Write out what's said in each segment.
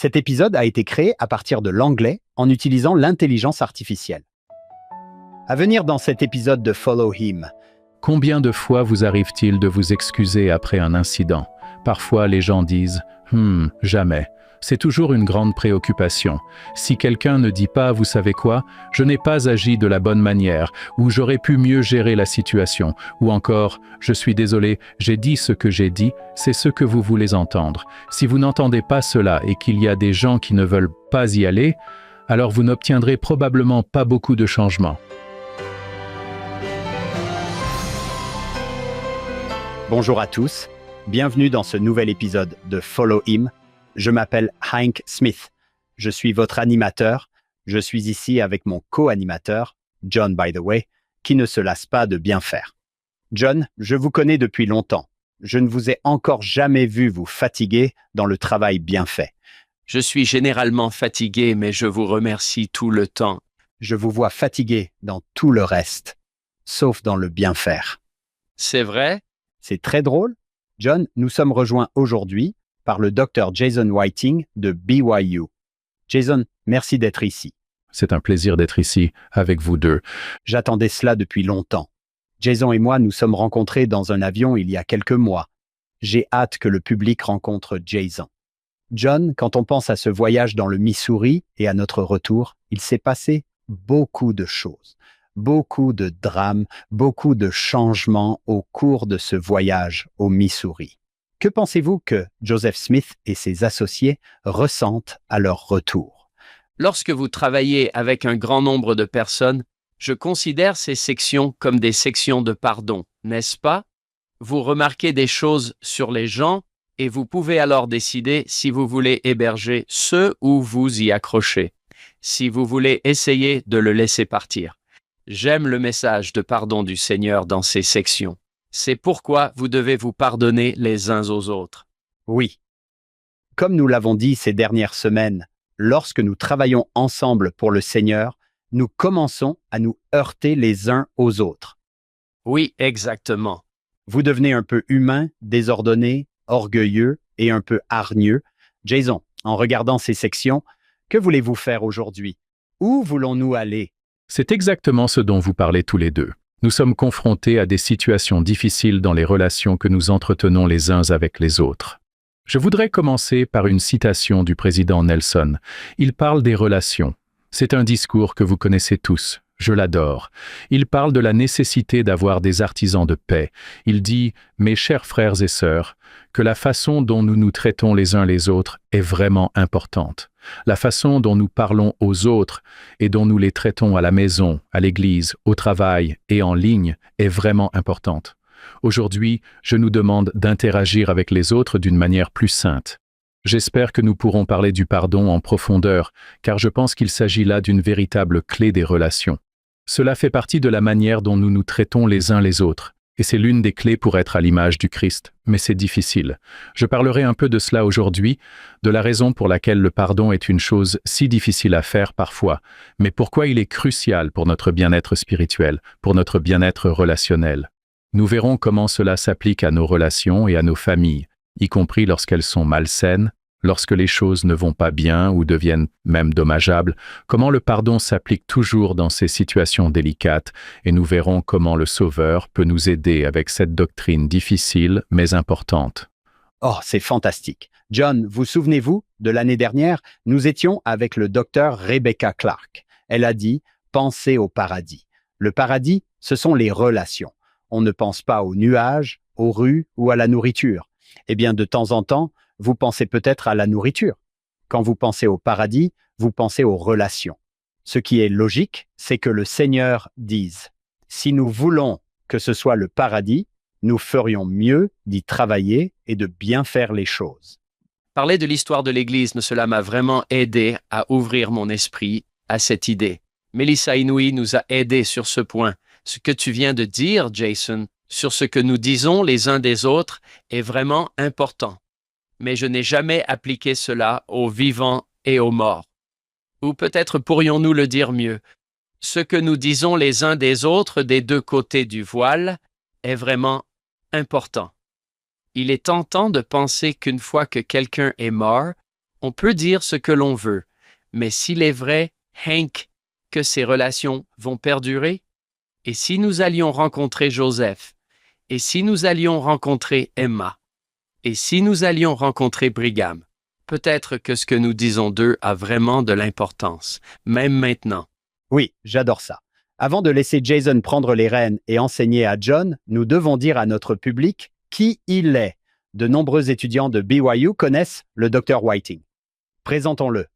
Cet épisode a été créé à partir de l'anglais en utilisant l'intelligence artificielle. À venir dans cet épisode de Follow Him. Combien de fois vous arrive-t-il de vous excuser après un incident? Parfois, les gens disent « jamais ». C'est toujours une grande préoccupation. Si quelqu'un ne dit pas « vous savez quoi, je n'ai pas agi de la bonne manière » ou « j'aurais pu mieux gérer la situation » ou encore « je suis désolé, j'ai dit ce que j'ai dit », c'est ce que vous voulez entendre. Si vous n'entendez pas cela et qu'il y a des gens qui ne veulent pas y aller, alors vous n'obtiendrez probablement pas beaucoup de changements. Bonjour à tous, bienvenue dans ce nouvel épisode de Follow Him. Je m'appelle Hank Smith, je suis votre animateur, je suis ici avec mon co-animateur, John by the way, qui ne se lasse pas de bien faire. John, je vous connais depuis longtemps, je ne vous ai encore jamais vu vous fatiguer dans le travail bien fait. Je suis généralement fatigué, mais je vous remercie tout le temps. Je vous vois fatigué dans tout le reste, sauf dans le bien faire. C'est vrai? C'est très drôle. John, nous sommes rejoints aujourd'hui par le Dr Jason Whiting de BYU. Jason, merci d'être ici. C'est un plaisir d'être ici avec vous deux. J'attendais cela depuis longtemps. Jason et moi nous sommes rencontrés dans un avion il y a quelques mois. J'ai hâte que le public rencontre Jason. John, quand on pense à ce voyage dans le Missouri et à notre retour, il s'est passé beaucoup de choses. Beaucoup de drames, beaucoup de changements au cours de ce voyage au Missouri. Que pensez-vous que Joseph Smith et ses associés ressentent à leur retour? Lorsque vous travaillez avec un grand nombre de personnes, je considère ces sections comme des sections de pardon, n'est-ce pas? Vous remarquez des choses sur les gens et vous pouvez alors décider si vous voulez héberger ceux ou vous y accrocher, si vous voulez essayer de le laisser partir. J'aime le message de pardon du Seigneur dans ces sections. C'est pourquoi vous devez vous pardonner les uns aux autres. Oui. Comme nous l'avons dit ces dernières semaines, lorsque nous travaillons ensemble pour le Seigneur, nous commençons à nous heurter les uns aux autres. Oui, exactement. Vous devenez un peu humain, désordonné, orgueilleux et un peu hargneux. Jason, en regardant ces sections, que voulez-vous faire aujourd'hui? Où voulons-nous aller? C'est exactement ce dont vous parlez tous les deux. Nous sommes confrontés à des situations difficiles dans les relations que nous entretenons les uns avec les autres. Je voudrais commencer par une citation du président Nelson. Il parle des relations. C'est un discours que vous connaissez tous. Je l'adore. Il parle de la nécessité d'avoir des artisans de paix. Il dit « Mes chers frères et sœurs, que la façon dont nous nous traitons les uns les autres est vraiment importante. La façon dont nous parlons aux autres et dont nous les traitons à la maison, à l'église, au travail et en ligne est vraiment importante. Aujourd'hui, je nous demande d'interagir avec les autres d'une manière plus sainte. J'espère que nous pourrons parler du pardon en profondeur, car je pense qu'il s'agit là d'une véritable clé des relations. Cela fait partie de la manière dont nous nous traitons les uns les autres, et c'est l'une des clés pour être à l'image du Christ, mais c'est difficile. Je parlerai un peu de cela aujourd'hui, de la raison pour laquelle le pardon est une chose si difficile à faire parfois, mais pourquoi il est crucial pour notre bien-être spirituel, pour notre bien-être relationnel. Nous verrons comment cela s'applique à nos relations et à nos familles, y compris lorsqu'elles sont malsaines, lorsque les choses ne vont pas bien ou deviennent même dommageables, comment le pardon s'applique toujours dans ces situations délicates, et nous verrons comment le Sauveur peut nous aider avec cette doctrine difficile mais importante. Oh, c'est fantastique. John, vous souvenez-vous, de l'année dernière, nous étions avec le docteur Rebecca Clark. Elle a dit « Pensez au paradis ». Le paradis, ce sont les relations. On ne pense pas aux nuages, aux rues ou à la nourriture. Eh bien, de temps en temps, vous pensez peut-être à la nourriture. Quand vous pensez au paradis, vous pensez aux relations. Ce qui est logique, c'est que le Seigneur dise « Si nous voulons que ce soit le paradis, nous ferions mieux d'y travailler et de bien faire les choses. » Parler de l'histoire de l'Église, cela m'a vraiment aidé à ouvrir mon esprit à cette idée. Melissa Inouye nous a aidés sur ce point. Ce que tu viens de dire, Jason, sur ce que nous disons les uns des autres est vraiment important. Mais je n'ai jamais appliqué cela aux vivants et aux morts. Ou peut-être pourrions-nous le dire mieux. Ce que nous disons les uns des autres des deux côtés du voile est vraiment important. Il est tentant de penser qu'une fois que quelqu'un est mort, On peut dire ce que l'on veut, mais s'il est vrai, Hank, que ces relations vont perdurer? Et si nous allions rencontrer Joseph? Et si nous allions rencontrer Emma? Et si nous allions rencontrer Brigham? Peut-être que ce que nous disons d'eux a vraiment de l'importance, même maintenant. Oui, j'adore ça. Avant de laisser Jason prendre les rênes et enseigner à John, nous devons dire à notre public qui il est. De nombreux étudiants de BYU connaissent le Dr Whiting. Présentons-le.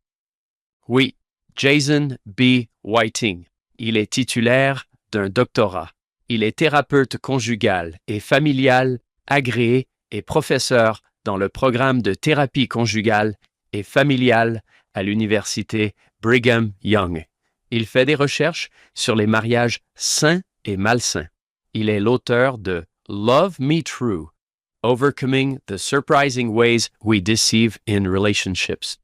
Oui, Jason B. Whiting. Il est titulaire d'un doctorat. Il est thérapeute conjugal et familial, agréé et professeur dans le programme de thérapie conjugale et familiale à l'université Brigham Young. Il fait des recherches sur les mariages sains et malsains. Il est l'auteur de Love Me True, Overcoming the Surprising Ways We Deceive in Relationships,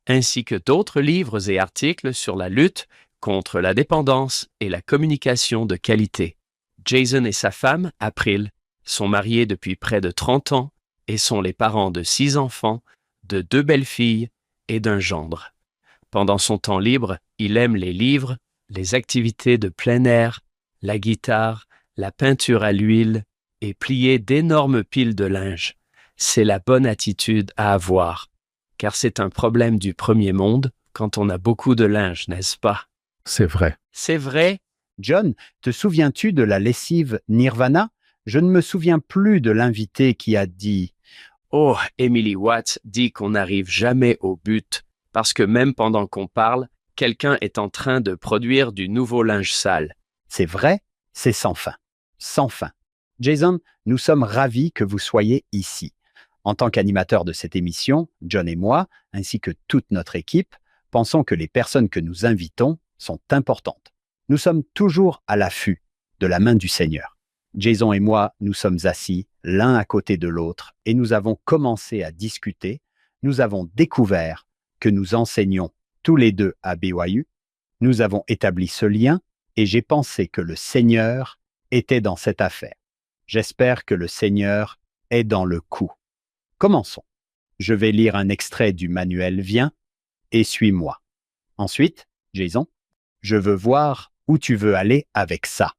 ainsi que d'autres livres et articles sur la lutte contre la dépendance et la communication de qualité. Jason et sa femme, April, sont mariés depuis près de 30 ans et sont les parents de 6 enfants, de 2 belles-filles et d'un gendre. Pendant son temps libre, il aime les livres, les activités de plein air, la guitare, la peinture à l'huile et plier d'énormes piles de linge. C'est la bonne attitude à avoir, car c'est un problème du premier monde quand on a beaucoup de linge, n'est-ce pas? C'est vrai. C'est vrai. John, te souviens-tu de la lessive Nirvana? Je ne me souviens plus de l'invité qui a dit « Oh, Emily Watts dit qu'on n'arrive jamais au but, parce que même pendant qu'on parle, quelqu'un est en train de produire du nouveau linge sale. » C'est vrai, c'est sans fin. Sans fin. Jason, nous sommes ravis que vous soyez ici. En tant qu'animateur de cette émission, John et moi, ainsi que toute notre équipe, pensons que les personnes que nous invitons sont importantes. Nous sommes toujours à l'affût de la main du Seigneur. Jason et moi, nous sommes assis l'un à côté de l'autre et nous avons commencé à discuter. Nous avons découvert que nous enseignions tous les deux à BYU. Nous avons établi ce lien et j'ai pensé que le Seigneur était dans cette affaire. J'espère que le Seigneur est dans le coup. Commençons. Je vais lire un extrait du manuel Viens et suis-moi. Ensuite, Jason, je veux voir où tu veux aller avec ça.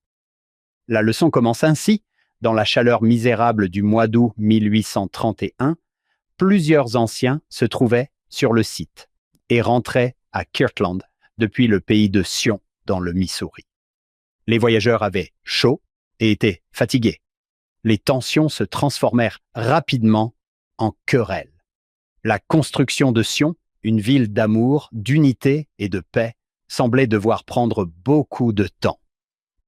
La leçon commence ainsi. Dans la chaleur misérable du mois d'août 1831, plusieurs anciens se trouvaient sur le site et rentraient à Kirtland depuis le pays de Sion dans le Missouri. Les voyageurs avaient chaud et étaient fatigués. Les tensions se transformèrent rapidement en querelles. La construction de Sion, une ville d'amour, d'unité et de paix, semblait devoir prendre beaucoup de temps.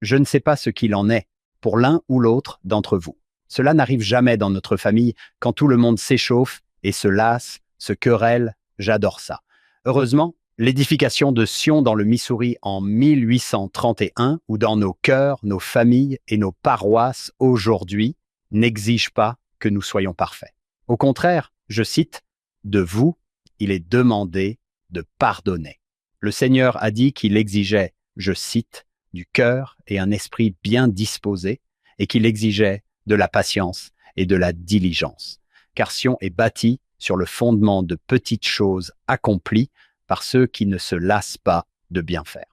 Je ne sais pas ce qu'il en est pour l'un ou l'autre d'entre vous. Cela n'arrive jamais dans notre famille quand tout le monde s'échauffe et se lasse, se querelle. J'adore ça. Heureusement, l'édification de Sion dans le Missouri en 1831 ou dans nos cœurs, nos familles et nos paroisses aujourd'hui n'exige pas que nous soyons parfaits. Au contraire, je cite, « De vous, il est demandé de pardonner ». Le Seigneur a dit qu'il exigeait, je cite, du cœur et un esprit bien disposé et qu'il exigeait de la patience et de la diligence. Car Sion est bâti sur le fondement de petites choses accomplies par ceux qui ne se lassent pas de bien faire.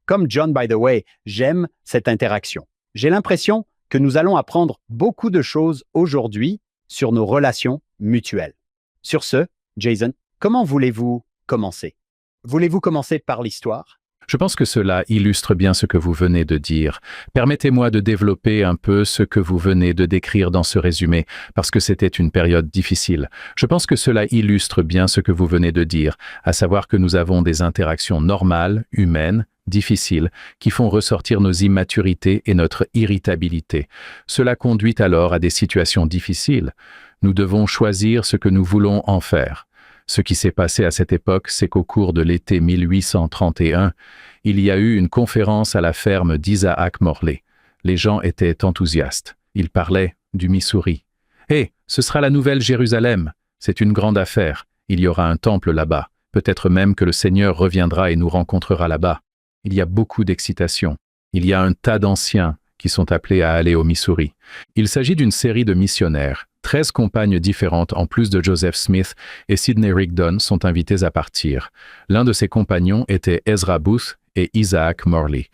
Comme John, by the way, j'aime cette interaction. J'ai l'impression que nous allons apprendre beaucoup de choses aujourd'hui sur nos relations mutuelles. Sur ce, Jason, comment voulez-vous commencer? Voulez-vous commencer par l'histoire? Je pense que cela illustre bien ce que vous venez de dire. Permettez-moi de développer un peu ce que vous venez de décrire dans ce résumé, parce que c'était une période difficile. Je pense que cela illustre bien ce que vous venez de dire, à savoir que nous avons des interactions normales, humaines, difficiles, qui font ressortir nos immaturités et notre irritabilité. Cela conduit alors à des situations difficiles. Nous devons choisir ce que nous voulons en faire. Ce qui s'est passé à cette époque, c'est qu'au cours de l'été 1831, il y a eu une conférence à la ferme d'Isaac Morley. Les gens étaient enthousiastes. Ils parlaient du Missouri. « Hé, ce sera la nouvelle Jérusalem. C'est une grande affaire. Il y aura un temple là-bas. Peut-être même que le Seigneur reviendra et nous rencontrera là-bas. » Il y a beaucoup d'excitation. Il y a un tas d'anciens qui sont appelés à aller au Missouri. Il s'agit d'une série de missionnaires, 13 compagnes différentes en plus de Joseph Smith et Sidney Rigdon sont invitées à partir. L'un de ses compagnons était Ezra Booth et Isaac Morley.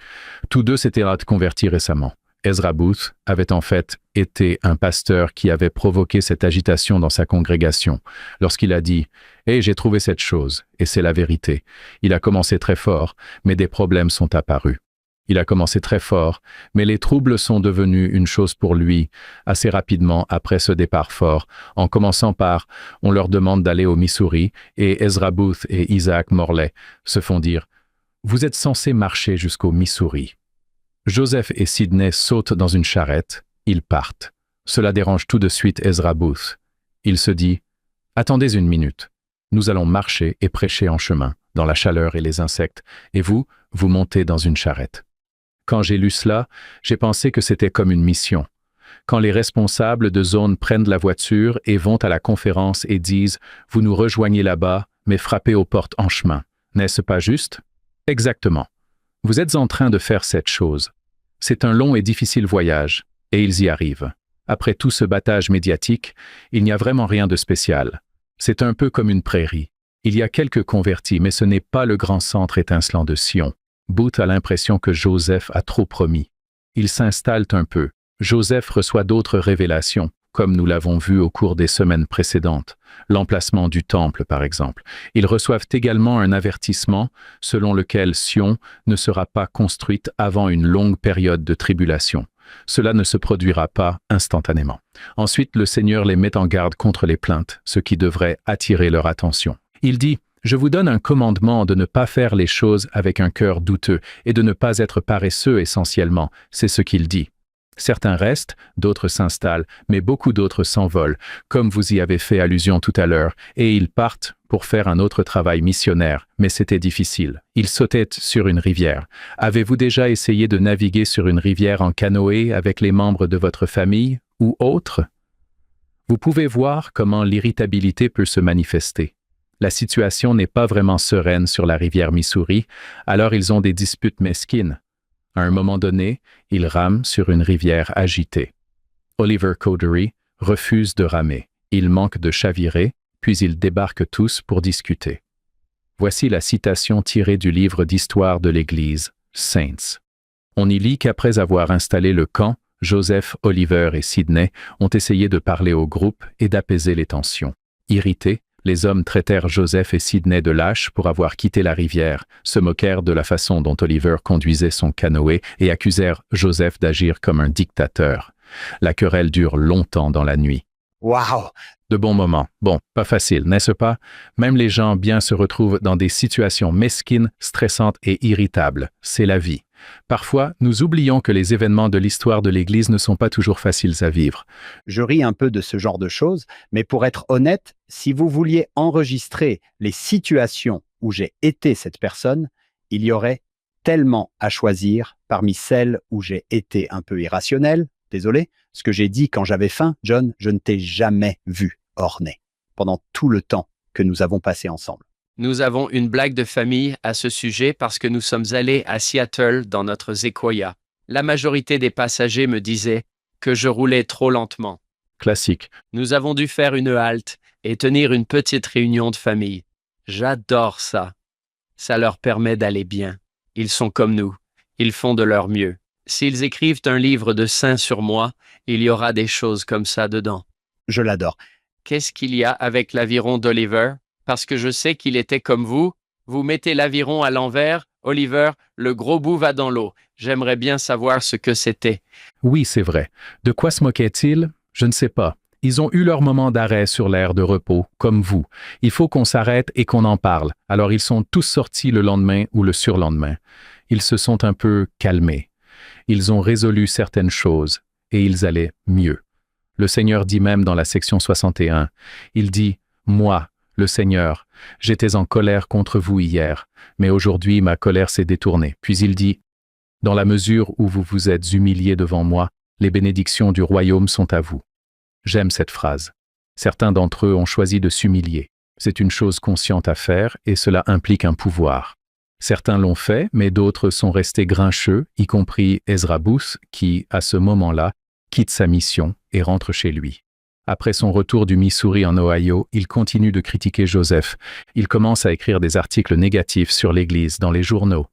Tous deux s'étaient convertis récemment. Ezra Booth avait en fait été un pasteur qui avait provoqué cette agitation dans sa congrégation lorsqu'il a dit « Hey, j'ai trouvé cette chose, et c'est la vérité. » Il a commencé très fort, mais des problèmes sont apparus. Il a commencé très fort, mais les troubles sont devenus une chose pour lui assez rapidement après ce départ fort, en commençant par « On leur demande d'aller au Missouri » et Ezra Booth et Isaac Morley se font dire « Vous êtes censés marcher jusqu'au Missouri. » Joseph et Sidney sautent dans une charrette, ils partent. Cela dérange tout de suite Ezra Booth. Il se dit « Attendez une minute, nous allons marcher et prêcher en chemin, dans la chaleur et les insectes, et vous montez dans une charrette. » Quand j'ai lu cela, j'ai pensé que c'était comme une mission. Quand les responsables de zone prennent la voiture et vont à la conférence et disent « Vous nous rejoignez là-bas, mais frappez aux portes en chemin. » N'est-ce pas juste? Exactement. Vous êtes en train de faire cette chose. C'est un long et difficile voyage, et ils y arrivent. Après tout ce battage médiatique, il n'y a vraiment rien de spécial. C'est un peu comme une prairie. Il y a quelques convertis, mais ce n'est pas le grand centre étincelant de Sion. Booth a l'impression que Joseph a trop promis. Ils s'installent un peu. Joseph reçoit d'autres révélations, comme nous l'avons vu au cours des semaines précédentes. L'emplacement du temple, par exemple. Ils reçoivent également un avertissement selon lequel Sion ne sera pas construite avant une longue période de tribulation. Cela ne se produira pas instantanément. Ensuite, le Seigneur les met en garde contre les plaintes, ce qui devrait attirer leur attention. Il dit « Je vous donne un commandement de ne pas faire les choses avec un cœur douteux et de ne pas être paresseux essentiellement. » C'est ce qu'il dit. Certains restent, d'autres s'installent, mais beaucoup d'autres s'envolent, comme vous y avez fait allusion tout à l'heure, et ils partent pour faire un autre travail missionnaire, mais c'était difficile. Ils sautaient sur une rivière. Avez-vous déjà essayé de naviguer sur une rivière en canoë avec les membres de votre famille ou autres? Vous pouvez voir comment l'irritabilité peut se manifester. La situation n'est pas vraiment sereine sur la rivière Missouri, alors ils ont des disputes mesquines. À un moment donné, ils rament sur une rivière agitée. Oliver Cowdery refuse de ramer. Il manque de chavirer, puis ils débarquent tous pour discuter. Voici la citation tirée du livre d'histoire de l'Église, Saints. On y lit qu'après avoir installé le camp, Joseph, Oliver et Sidney ont essayé de parler au groupe et d'apaiser les tensions. Irrités, les hommes traitèrent Joseph et Sidney de lâches pour avoir quitté la rivière, se moquèrent de la façon dont Oliver conduisait son canoë et accusèrent Joseph d'agir comme un dictateur. La querelle dure longtemps dans la nuit. Waouh! De bons moments. Bon, pas facile, n'est-ce pas? Même les gens bien se retrouvent dans des situations mesquines, stressantes et irritables. C'est la vie. Parfois, nous oublions que les événements de l'histoire de l'Église ne sont pas toujours faciles à vivre. Je ris un peu de ce genre de choses, mais pour être honnête, si vous vouliez enregistrer les situations où j'ai été cette personne, il y aurait tellement à choisir parmi celles où j'ai été un peu irrationnel. Désolé, ce que j'ai dit quand j'avais faim, John, je ne t'ai jamais vu orné pendant tout le temps que nous avons passé ensemble. Nous avons une blague de famille à ce sujet parce que nous sommes allés à Seattle dans notre Sequoia. La majorité des passagers me disaient que je roulais trop lentement. Classique. Nous avons dû faire une halte et tenir une petite réunion de famille. J'adore ça. Ça leur permet d'aller bien. Ils sont comme nous. Ils font de leur mieux. S'ils écrivent un livre de saints sur moi, il y aura des choses comme ça dedans. Je l'adore. Qu'est-ce qu'il y a avec l'aviron d'Oliver? Parce que je sais qu'il était comme vous. Vous mettez l'aviron à l'envers, Oliver, le gros bout va dans l'eau. J'aimerais bien savoir ce que c'était. Oui, c'est vrai. De quoi se moquaient-ils? Je ne sais pas. Ils ont eu leur moment d'arrêt sur l'air de repos, comme vous. Il faut qu'on s'arrête et qu'on en parle. Alors ils sont tous sortis le lendemain ou le surlendemain. Ils se sont un peu calmés. Ils ont résolu certaines choses et ils allaient mieux. Le Seigneur dit même dans la section 61, il dit « Moi, le Seigneur, j'étais en colère contre vous hier, mais aujourd'hui ma colère s'est détournée. » Puis il dit « Dans la mesure où vous vous êtes humiliés devant moi, les bénédictions du royaume sont à vous. » J'aime cette phrase. Certains d'entre eux ont choisi de s'humilier. C'est une chose consciente à faire et cela implique un pouvoir. Certains l'ont fait, mais d'autres sont restés grincheux, y compris Ezra Booth, qui, à ce moment-là, quitte sa mission et rentre chez lui. Après son retour du Missouri en Ohio, il continue de critiquer Joseph. Il commence à écrire des articles négatifs sur l'Église dans les journaux.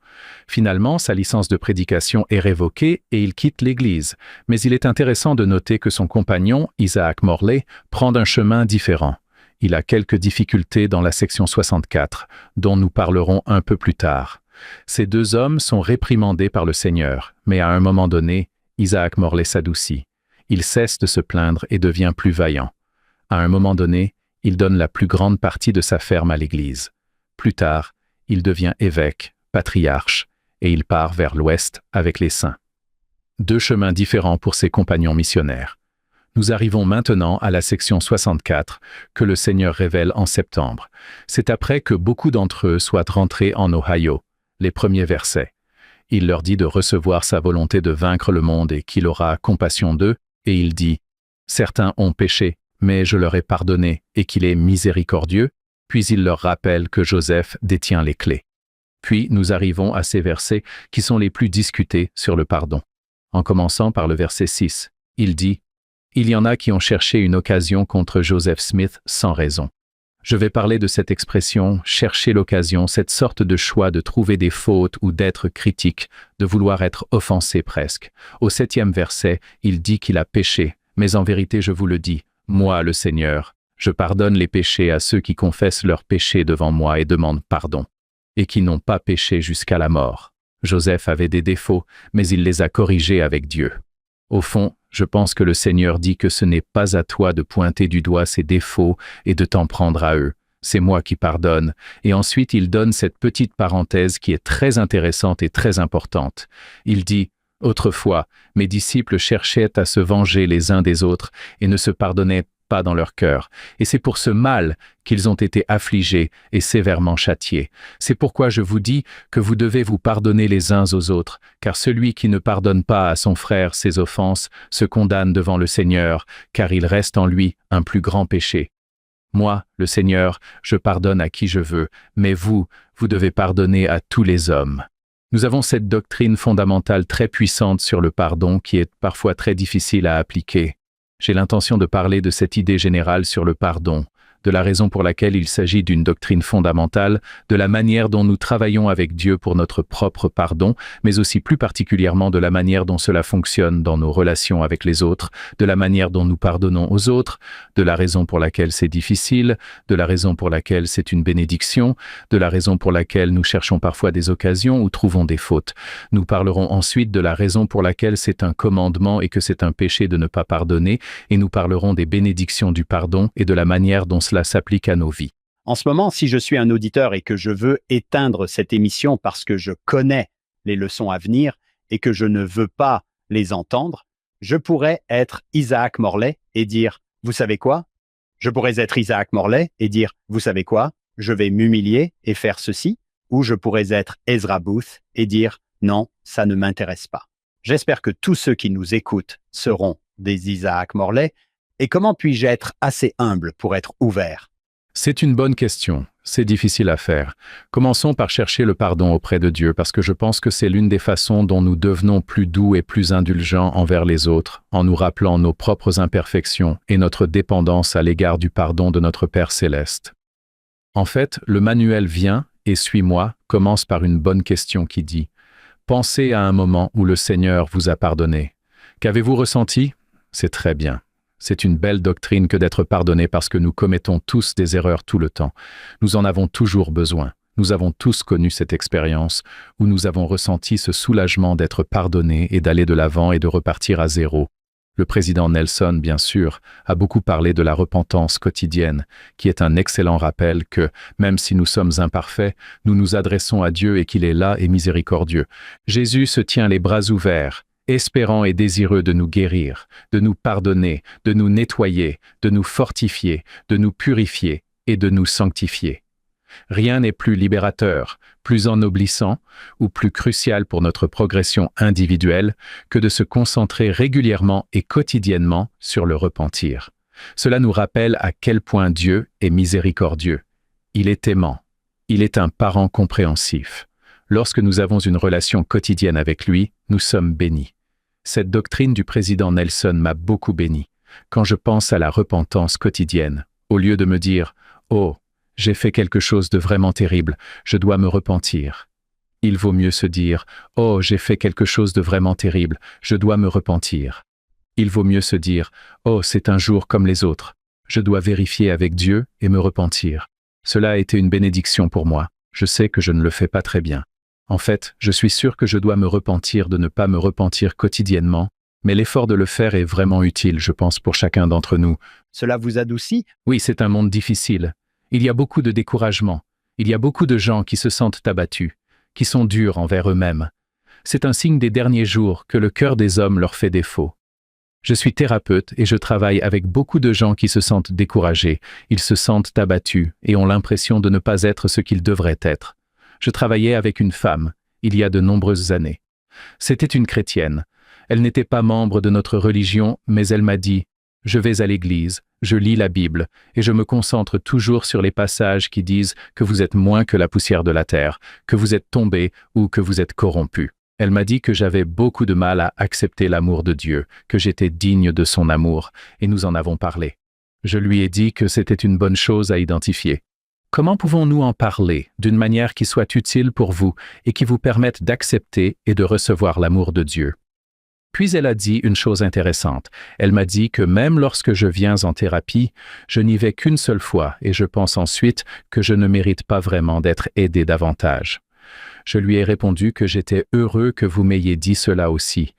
Finalement, sa licence de prédication est révoquée et il quitte l'Église. Mais il est intéressant de noter que son compagnon, Isaac Morley, prend un chemin différent. Il a quelques difficultés dans la section 64, dont nous parlerons un peu plus tard. Ces deux hommes sont réprimandés par le Seigneur, mais à un moment donné, Isaac Morley s'adoucit. Il cesse de se plaindre et devient plus vaillant. À un moment donné, il donne la plus grande partie de sa ferme à l'Église. Plus tard, il devient évêque, patriarche, et il part vers l'ouest avec les saints. Deux chemins différents pour ses compagnons missionnaires. Nous arrivons maintenant à la section 64 que le Seigneur révèle en septembre. C'est après que beaucoup d'entre eux soient rentrés en Ohio, les premiers versets. Il leur dit de recevoir sa volonté de vaincre le monde et qu'il aura compassion d'eux, et il dit « Certains ont péché, mais je leur ai pardonné et qu'il est miséricordieux », puis il leur rappelle que Joseph détient les clés. Puis nous arrivons à ces versets qui sont les plus discutés sur le pardon. En commençant par le verset 6, il dit « Il y en a qui ont cherché une occasion contre Joseph Smith sans raison. » Je vais parler de cette expression « chercher l'occasion », cette sorte de choix de trouver des fautes ou d'être critique, de vouloir être offensé presque. Au 7e verset, il dit qu'il a péché, mais en vérité je vous le dis, moi le Seigneur, je pardonne les péchés à ceux qui confessent leurs péchés devant moi et demandent pardon, et qui n'ont pas péché jusqu'à la mort. Joseph avait des défauts, mais il les a corrigés avec Dieu. Au fond, je pense que le Seigneur dit que ce n'est pas à toi de pointer du doigt ses défauts et de t'en prendre à eux. C'est moi qui pardonne. Et ensuite, il donne cette petite parenthèse qui est très intéressante et très importante. Il dit « Autrefois, mes disciples cherchaient à se venger les uns des autres et ne se pardonnaient pas dans leur cœur. Et c'est pour ce mal qu'ils ont été affligés et sévèrement châtiés. C'est pourquoi je vous dis que vous devez vous pardonner les uns aux autres, car celui qui ne pardonne pas à son frère ses offenses se condamne devant le Seigneur, car il reste en lui un plus grand péché. Moi, le Seigneur, je pardonne à qui je veux, mais vous devez pardonner à tous les hommes. » Nous avons cette doctrine fondamentale très puissante sur le pardon qui est parfois très difficile à appliquer. J'ai l'intention de parler de cette idée générale sur le pardon, de la raison pour laquelle il s'agit d'une doctrine fondamentale, de la manière dont nous travaillons avec Dieu pour notre propre pardon, mais aussi plus particulièrement de la manière dont cela fonctionne dans nos relations avec les autres, de la manière dont nous pardonnons aux autres, de la raison pour laquelle c'est difficile, de la raison pour laquelle c'est une bénédiction, de la raison pour laquelle nous cherchons parfois des occasions ou trouvons des fautes. Nous parlerons ensuite de la raison pour laquelle c'est un commandement et que c'est un péché de ne pas pardonner, et nous parlerons des bénédictions du pardon et de la manière dont cela s'applique à nos vies. En ce moment, si je suis un auditeur et que je veux éteindre cette émission parce que je connais les leçons à venir et que je ne veux pas les entendre, je pourrais être Isaac Morley et dire « Vous savez quoi ?» Je pourrais être Isaac Morley et dire « Vous savez quoi? Je vais m'humilier et faire ceci. » Ou je pourrais être Ezra Booth et dire « Non, ça ne m'intéresse pas. » J'espère que tous ceux qui nous écoutent seront des Isaac Morley. Et comment puis-je être assez humble pour être ouvert? C'est une bonne question. C'est difficile à faire. Commençons par chercher le pardon auprès de Dieu parce que je pense que c'est l'une des façons dont nous devenons plus doux et plus indulgents envers les autres, en nous rappelant nos propres imperfections et notre dépendance à l'égard du pardon de notre Père céleste. En fait, le manuel Viens et suis-moi commence par une bonne question qui dit « Pensez à un moment où le Seigneur vous a pardonné. Qu'avez-vous ressenti? C'est très bien. C'est une belle doctrine que d'être pardonné parce que nous commettons tous des erreurs tout le temps. Nous en avons toujours besoin. Nous avons tous connu cette expérience où nous avons ressenti ce soulagement d'être pardonnés et d'aller de l'avant et de repartir à zéro. Le président Nelson, bien sûr, a beaucoup parlé de la repentance quotidienne, qui est un excellent rappel que, même si nous sommes imparfaits, nous nous adressons à Dieu et qu'il est là et miséricordieux. Jésus se tient les bras ouverts, espérant et désireux de nous guérir, de nous pardonner, de nous nettoyer, de nous fortifier, de nous purifier et de nous sanctifier. Rien n'est plus libérateur, plus ennoblissant ou plus crucial pour notre progression individuelle que de se concentrer régulièrement et quotidiennement sur le repentir. Cela nous rappelle à quel point Dieu est miséricordieux. Il est aimant. Il est un parent compréhensif. Lorsque nous avons une relation quotidienne avec lui, nous sommes bénis. Cette doctrine du président Nelson m'a beaucoup béni. quand je pense à la repentance quotidienne, au lieu de me dire « Oh, j'ai fait quelque chose de vraiment terrible, je dois me repentir ». Il vaut mieux se dire « Oh, j'ai fait quelque chose de vraiment terrible, je dois me repentir ». Il vaut mieux se dire « Oh, c'est un jour comme les autres, je dois vérifier avec Dieu et me repentir ». Cela a été une bénédiction pour moi. Je sais que je ne le fais pas très bien. En fait, je suis sûr que je dois me repentir de ne pas me repentir quotidiennement, mais l'effort de le faire est vraiment utile, je pense, pour chacun d'entre nous. Cela vous adoucit? Oui, c'est un monde difficile. Il y a beaucoup de découragement. Il y a beaucoup de gens qui se sentent abattus, qui sont durs envers eux-mêmes. C'est un signe des derniers jours que le cœur des hommes leur fait défaut. Je suis thérapeute et je travaille avec beaucoup de gens qui se sentent découragés, ils se sentent abattus et ont l'impression de ne pas être ce qu'ils devraient être. Je travaillais avec une femme, il y a de nombreuses années. C'était une chrétienne. Elle n'était pas membre de notre religion, mais elle m'a dit « Je vais à l'église, je lis la Bible et je me concentre toujours sur les passages qui disent que vous êtes moins que la poussière de la terre, que vous êtes tombé ou que vous êtes corrompu. » Elle m'a dit que j'avais beaucoup de mal à accepter l'amour de Dieu, que j'étais digne de son amour, et nous en avons parlé. Je lui ai dit que c'était une bonne chose à identifier. Comment pouvons-nous en parler d'une manière qui soit utile pour vous et qui vous permette d'accepter et de recevoir l'amour de Dieu? Puis elle a dit une chose intéressante. Elle m'a dit que même lorsque je viens en thérapie, je n'y vais qu'une seule fois et je pense ensuite que je ne mérite pas vraiment d'être aidé davantage. Je lui ai répondu que j'étais heureux que vous m'ayez dit cela aussi,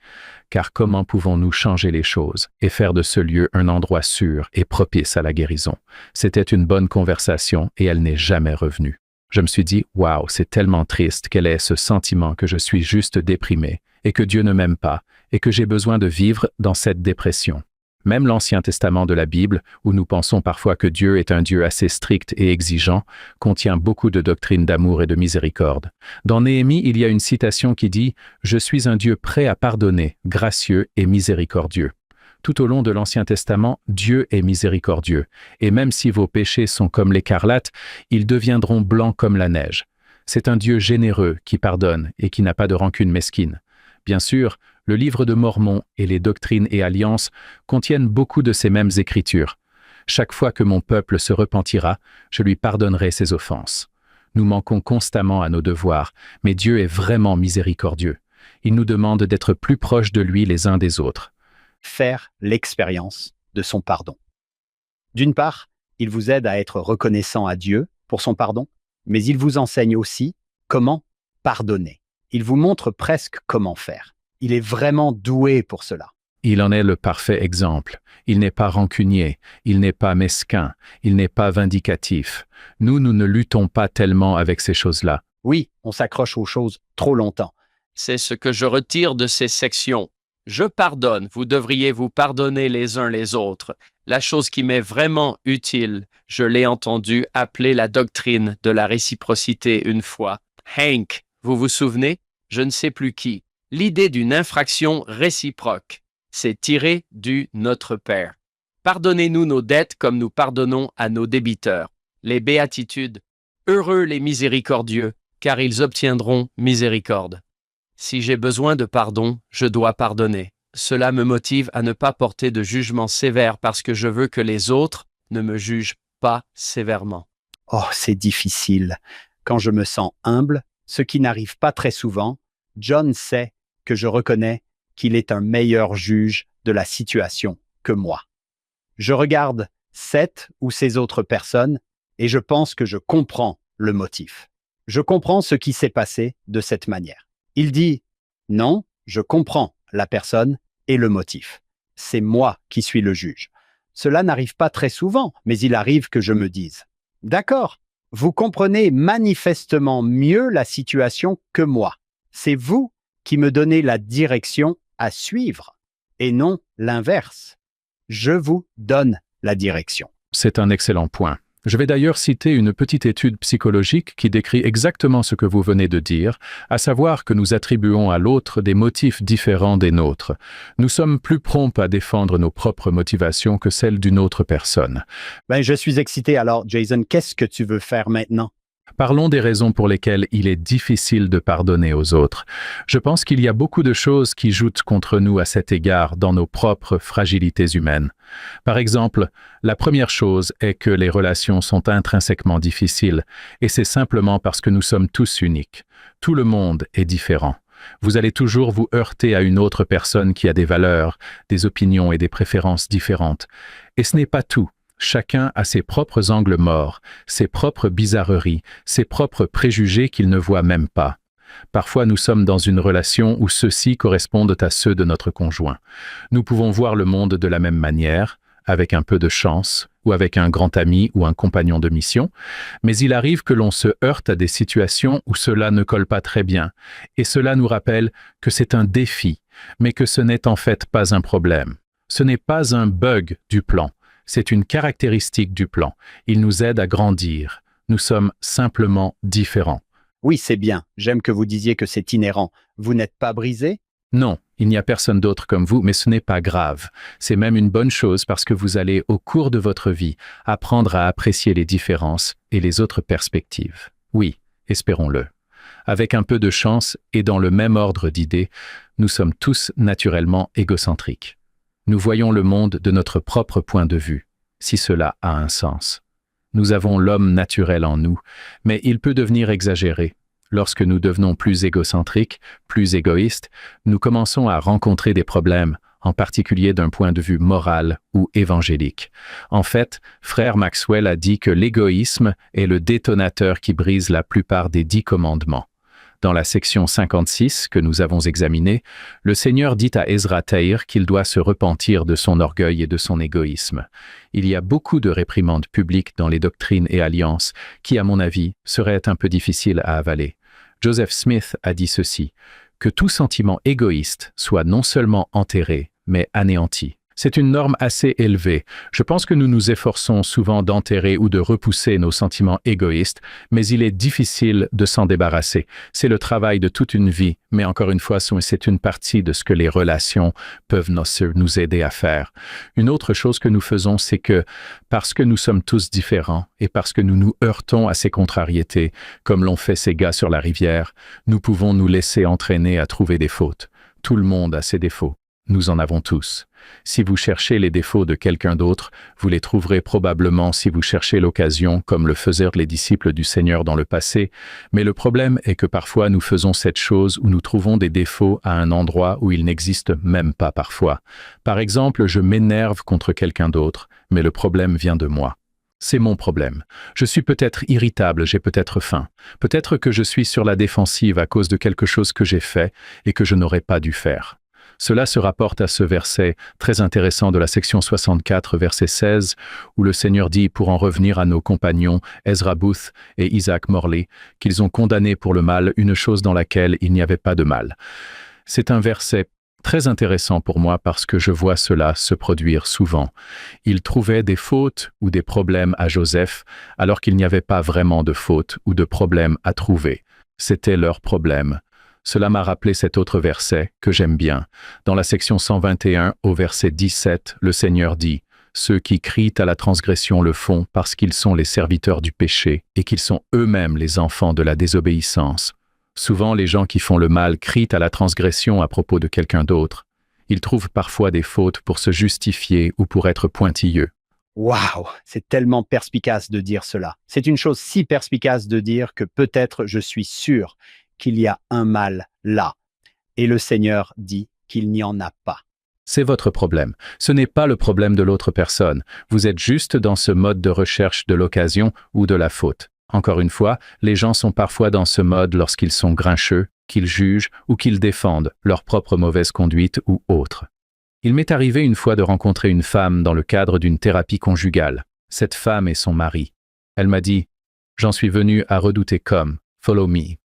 car comment pouvons-nous changer les choses et faire de ce lieu un endroit sûr et propice à la guérison? C'était une bonne conversation et elle n'est jamais revenue. Je me suis dit, waouh, c'est tellement triste qu'elle ait ce sentiment que je suis juste déprimé et que Dieu ne m'aime pas et que j'ai besoin de vivre dans cette dépression. Même l'Ancien Testament de la Bible, où nous pensons parfois que Dieu est un Dieu assez strict et exigeant, contient beaucoup de doctrines d'amour et de miséricorde. Dans Néhémie, il y a une citation qui dit « Je suis un Dieu prêt à pardonner, gracieux et miséricordieux ». Tout au long de l'Ancien Testament, Dieu est miséricordieux, et même si vos péchés sont comme l'écarlate, ils deviendront blancs comme la neige. C'est un Dieu généreux qui pardonne et qui n'a pas de rancune mesquine. Bien sûr, le livre de Mormon et les doctrines et alliances contiennent beaucoup de ces mêmes écritures. Chaque fois que mon peuple se repentira, je lui pardonnerai ses offenses. Nous manquons constamment à nos devoirs, mais Dieu est vraiment miséricordieux. Il nous demande d'être plus proches de lui les uns des autres. Faire l'expérience de son pardon. D'une part, il vous aide à être reconnaissant à Dieu pour son pardon, mais il vous enseigne aussi comment pardonner. Il vous montre presque comment faire. Il est vraiment doué pour cela. Il en est le parfait exemple. Il n'est pas rancunier, il n'est pas mesquin, il n'est pas vindicatif. Nous ne luttons pas tellement avec ces choses-là. Oui, on s'accroche aux choses trop longtemps. C'est ce que je retire de ces sections. Je pardonne, vous devriez vous pardonner les uns les autres. La chose qui m'est vraiment utile, je l'ai entendu appeler la doctrine de la réciprocité une fois. Hank, vous vous souvenez? Je ne sais plus qui. L'idée d'une infraction réciproque, c'est tiré du Notre Père. Pardonnez-nous nos dettes comme nous pardonnons à nos débiteurs. Les béatitudes. Heureux les miséricordieux, car ils obtiendront miséricorde. Si j'ai besoin de pardon, je dois pardonner. Cela me motive à ne pas porter de jugement sévère parce que je veux que les autres ne me jugent pas sévèrement. Oh, c'est difficile. Quand je me sens humble, ce qui n'arrive pas très souvent, John sait que je reconnais qu'il est un meilleur juge de la situation que moi. Je regarde Seth ou ces autres personnes et je pense que je comprends le motif. Je comprends ce qui s'est passé de cette manière. Il dit « Non, je comprends la personne et le motif. C'est moi qui suis le juge. » Cela n'arrive pas très souvent, mais il arrive que je me dise « D'accord, vous comprenez manifestement mieux la situation que moi. C'est vous qui me donnez la direction à suivre et non l'inverse. Je vous donne la direction. » C'est un excellent point. Je vais d'ailleurs citer une petite étude psychologique qui décrit exactement ce que vous venez de dire, à savoir que nous attribuons à l'autre des motifs différents des nôtres. Nous sommes plus prompts à défendre nos propres motivations que celles d'une autre personne. Je suis excité. Alors, Jason, qu'est-ce que tu veux faire maintenant? Parlons des raisons pour lesquelles il est difficile de pardonner aux autres. Je pense qu'il y a beaucoup de choses qui jouent contre nous à cet égard dans nos propres fragilités humaines. Par exemple, la première chose est que les relations sont intrinsèquement difficiles, et c'est simplement parce que nous sommes tous uniques. Tout le monde est différent. Vous allez toujours vous heurter à une autre personne qui a des valeurs, des opinions et des préférences différentes. Et ce n'est pas tout. Chacun a ses propres angles morts, ses propres bizarreries, ses propres préjugés qu'il ne voit même pas. Parfois, nous sommes dans une relation où ceux-ci correspondent à ceux de notre conjoint. Nous pouvons voir le monde de la même manière, avec un peu de chance, ou avec un grand ami ou un compagnon de mission, mais il arrive que l'on se heurte à des situations où cela ne colle pas très bien, et cela nous rappelle que c'est un défi, mais que ce n'est en fait pas un problème. Ce n'est pas un bug du plan. C'est une caractéristique du plan. Il nous aide à grandir. Nous sommes simplement différents. Oui, c'est bien. J'aime que vous disiez que c'est inhérent. Vous n'êtes pas brisé? Non, il n'y a personne d'autre comme vous, mais ce n'est pas grave. C'est même une bonne chose parce que vous allez, au cours de votre vie, apprendre à apprécier les différences et les autres perspectives. Oui, espérons-le. Avec un peu de chance et dans le même ordre d'idées, nous sommes tous naturellement égocentriques. Nous voyons le monde de notre propre point de vue, si cela a un sens. Nous avons l'homme naturel en nous, mais il peut devenir exagéré. Lorsque nous devenons plus égocentriques, plus égoïstes, nous commençons à rencontrer des problèmes, en particulier d'un point de vue moral ou évangélique. En fait, frère Maxwell a dit que l'égoïsme est le détonateur qui brise la plupart des 10 commandements. Dans la section 56 que nous avons examinée, le Seigneur dit à Ezra Tahir qu'il doit se repentir de son orgueil et de son égoïsme. Il y a beaucoup de réprimandes publiques dans les doctrines et alliances qui, à mon avis, seraient un peu difficiles à avaler. Joseph Smith a dit ceci, que tout sentiment égoïste soit non seulement enterré, mais anéanti. C'est une norme assez élevée. Je pense que nous nous efforçons souvent d'enterrer ou de repousser nos sentiments égoïstes, mais il est difficile de s'en débarrasser. C'est le travail de toute une vie, mais encore une fois, c'est une partie de ce que les relations peuvent nous aider à faire. Une autre chose que nous faisons, c'est que, parce que nous sommes tous différents et parce que nous nous heurtons à ces contrariétés, comme l'ont fait ces gars sur la rivière, nous pouvons nous laisser entraîner à trouver des fautes. Tout le monde a ses défauts. Nous en avons tous. Si vous cherchez les défauts de quelqu'un d'autre, vous les trouverez probablement si vous cherchez l'occasion, comme le faisaient les disciples du Seigneur dans le passé, mais le problème est que parfois nous faisons cette chose où nous trouvons des défauts à un endroit où ils n'existent même pas parfois. Par exemple, je m'énerve contre quelqu'un d'autre, mais le problème vient de moi. C'est mon problème. Je suis peut-être irritable, j'ai peut-être faim. Peut-être que je suis sur la défensive à cause de quelque chose que j'ai fait et que je n'aurais pas dû faire. Cela se rapporte à ce verset très intéressant de la section 64, verset 16, où le Seigneur dit, pour en revenir à nos compagnons Ezra Booth et Isaac Morley, qu'ils ont condamné pour le mal une chose dans laquelle il n'y avait pas de mal. C'est un verset très intéressant pour moi parce que je vois cela se produire souvent. Ils trouvaient des fautes ou des problèmes à Joseph, alors qu'il n'y avait pas vraiment de fautes ou de problèmes à trouver. C'était leur problème. Cela m'a rappelé cet autre verset que j'aime bien. Dans la section 121, au verset 17, le Seigneur dit « Ceux qui crient à la transgression le font parce qu'ils sont les serviteurs du péché et qu'ils sont eux-mêmes les enfants de la désobéissance. » Souvent, les gens qui font le mal crient à la transgression à propos de quelqu'un d'autre. Ils trouvent parfois des fautes pour se justifier ou pour être pointilleux. Waouh, c'est tellement perspicace de dire cela. C'est une chose si perspicace de dire que peut-être je suis sûr qu'il y a un mal là. Et le Seigneur dit qu'il n'y en a pas. C'est votre problème. Ce n'est pas le problème de l'autre personne. Vous êtes juste dans ce mode de recherche de l'occasion ou de la faute. Encore une fois, les gens sont parfois dans ce mode lorsqu'ils sont grincheux, qu'ils jugent ou qu'ils défendent leur propre mauvaise conduite ou autre. Il m'est arrivé une fois de rencontrer une femme dans le cadre d'une thérapie conjugale. Cette femme est son mari. Elle m'a dit « J'en suis venu à redouter comme, follow me.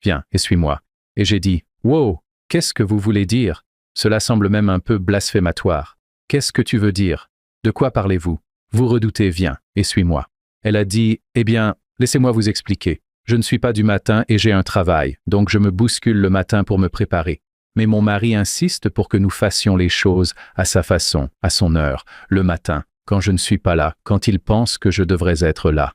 Viens, essuie-moi. » Et j'ai dit « Wow, qu'est-ce que vous voulez dire? Cela semble même un peu blasphématoire. Qu'est-ce que tu veux dire? De quoi parlez-vous? Vous redoutez, viens, essuie-moi. » Elle a dit « Eh bien, laissez-moi vous expliquer. Je ne suis pas du matin et j'ai un travail, donc je me bouscule le matin pour me préparer. Mais mon mari insiste pour que nous fassions les choses à sa façon, à son heure, le matin, quand je ne suis pas là, quand il pense que je devrais être là. »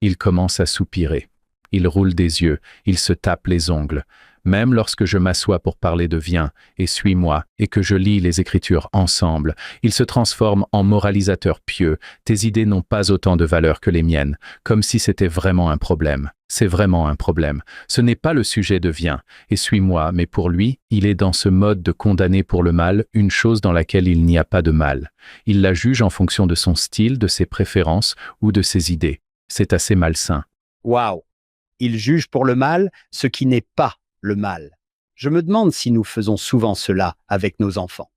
Il commence à soupirer. il roule des yeux, il se tape les ongles. Même lorsque je m'assois pour parler de viens et suis-moi et que je lis les Écritures ensemble, il se transforme en moralisateur pieux. Tes idées n'ont pas autant de valeur que les miennes, comme si c'était vraiment un problème. C'est vraiment un problème. Ce n'est pas le sujet de viens et suis-moi, mais pour lui, il est dans ce mode de condamner pour le mal une chose dans laquelle il n'y a pas de mal. Il la juge en fonction de son style, de ses préférences ou de ses idées. C'est assez malsain. Waouh! Il juge pour le mal ce qui n'est pas le mal. Je me demande si nous faisons souvent cela avec nos enfants.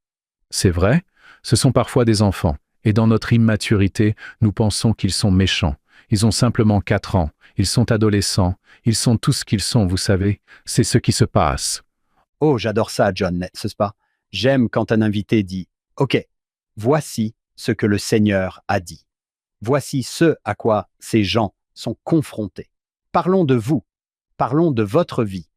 C'est vrai, ce sont parfois des enfants, et dans notre immaturité, nous pensons qu'ils sont méchants. Ils ont simplement 4 ans, ils sont adolescents, ils sont tout ce qu'ils sont, vous savez, c'est ce qui se passe. Oh, j'adore ça, John, n'est-ce pas? J'aime quand un invité dit « Ok, voici ce que le Seigneur a dit. Voici ce à quoi ces gens sont confrontés. Parlons de vous, parlons de votre vie. »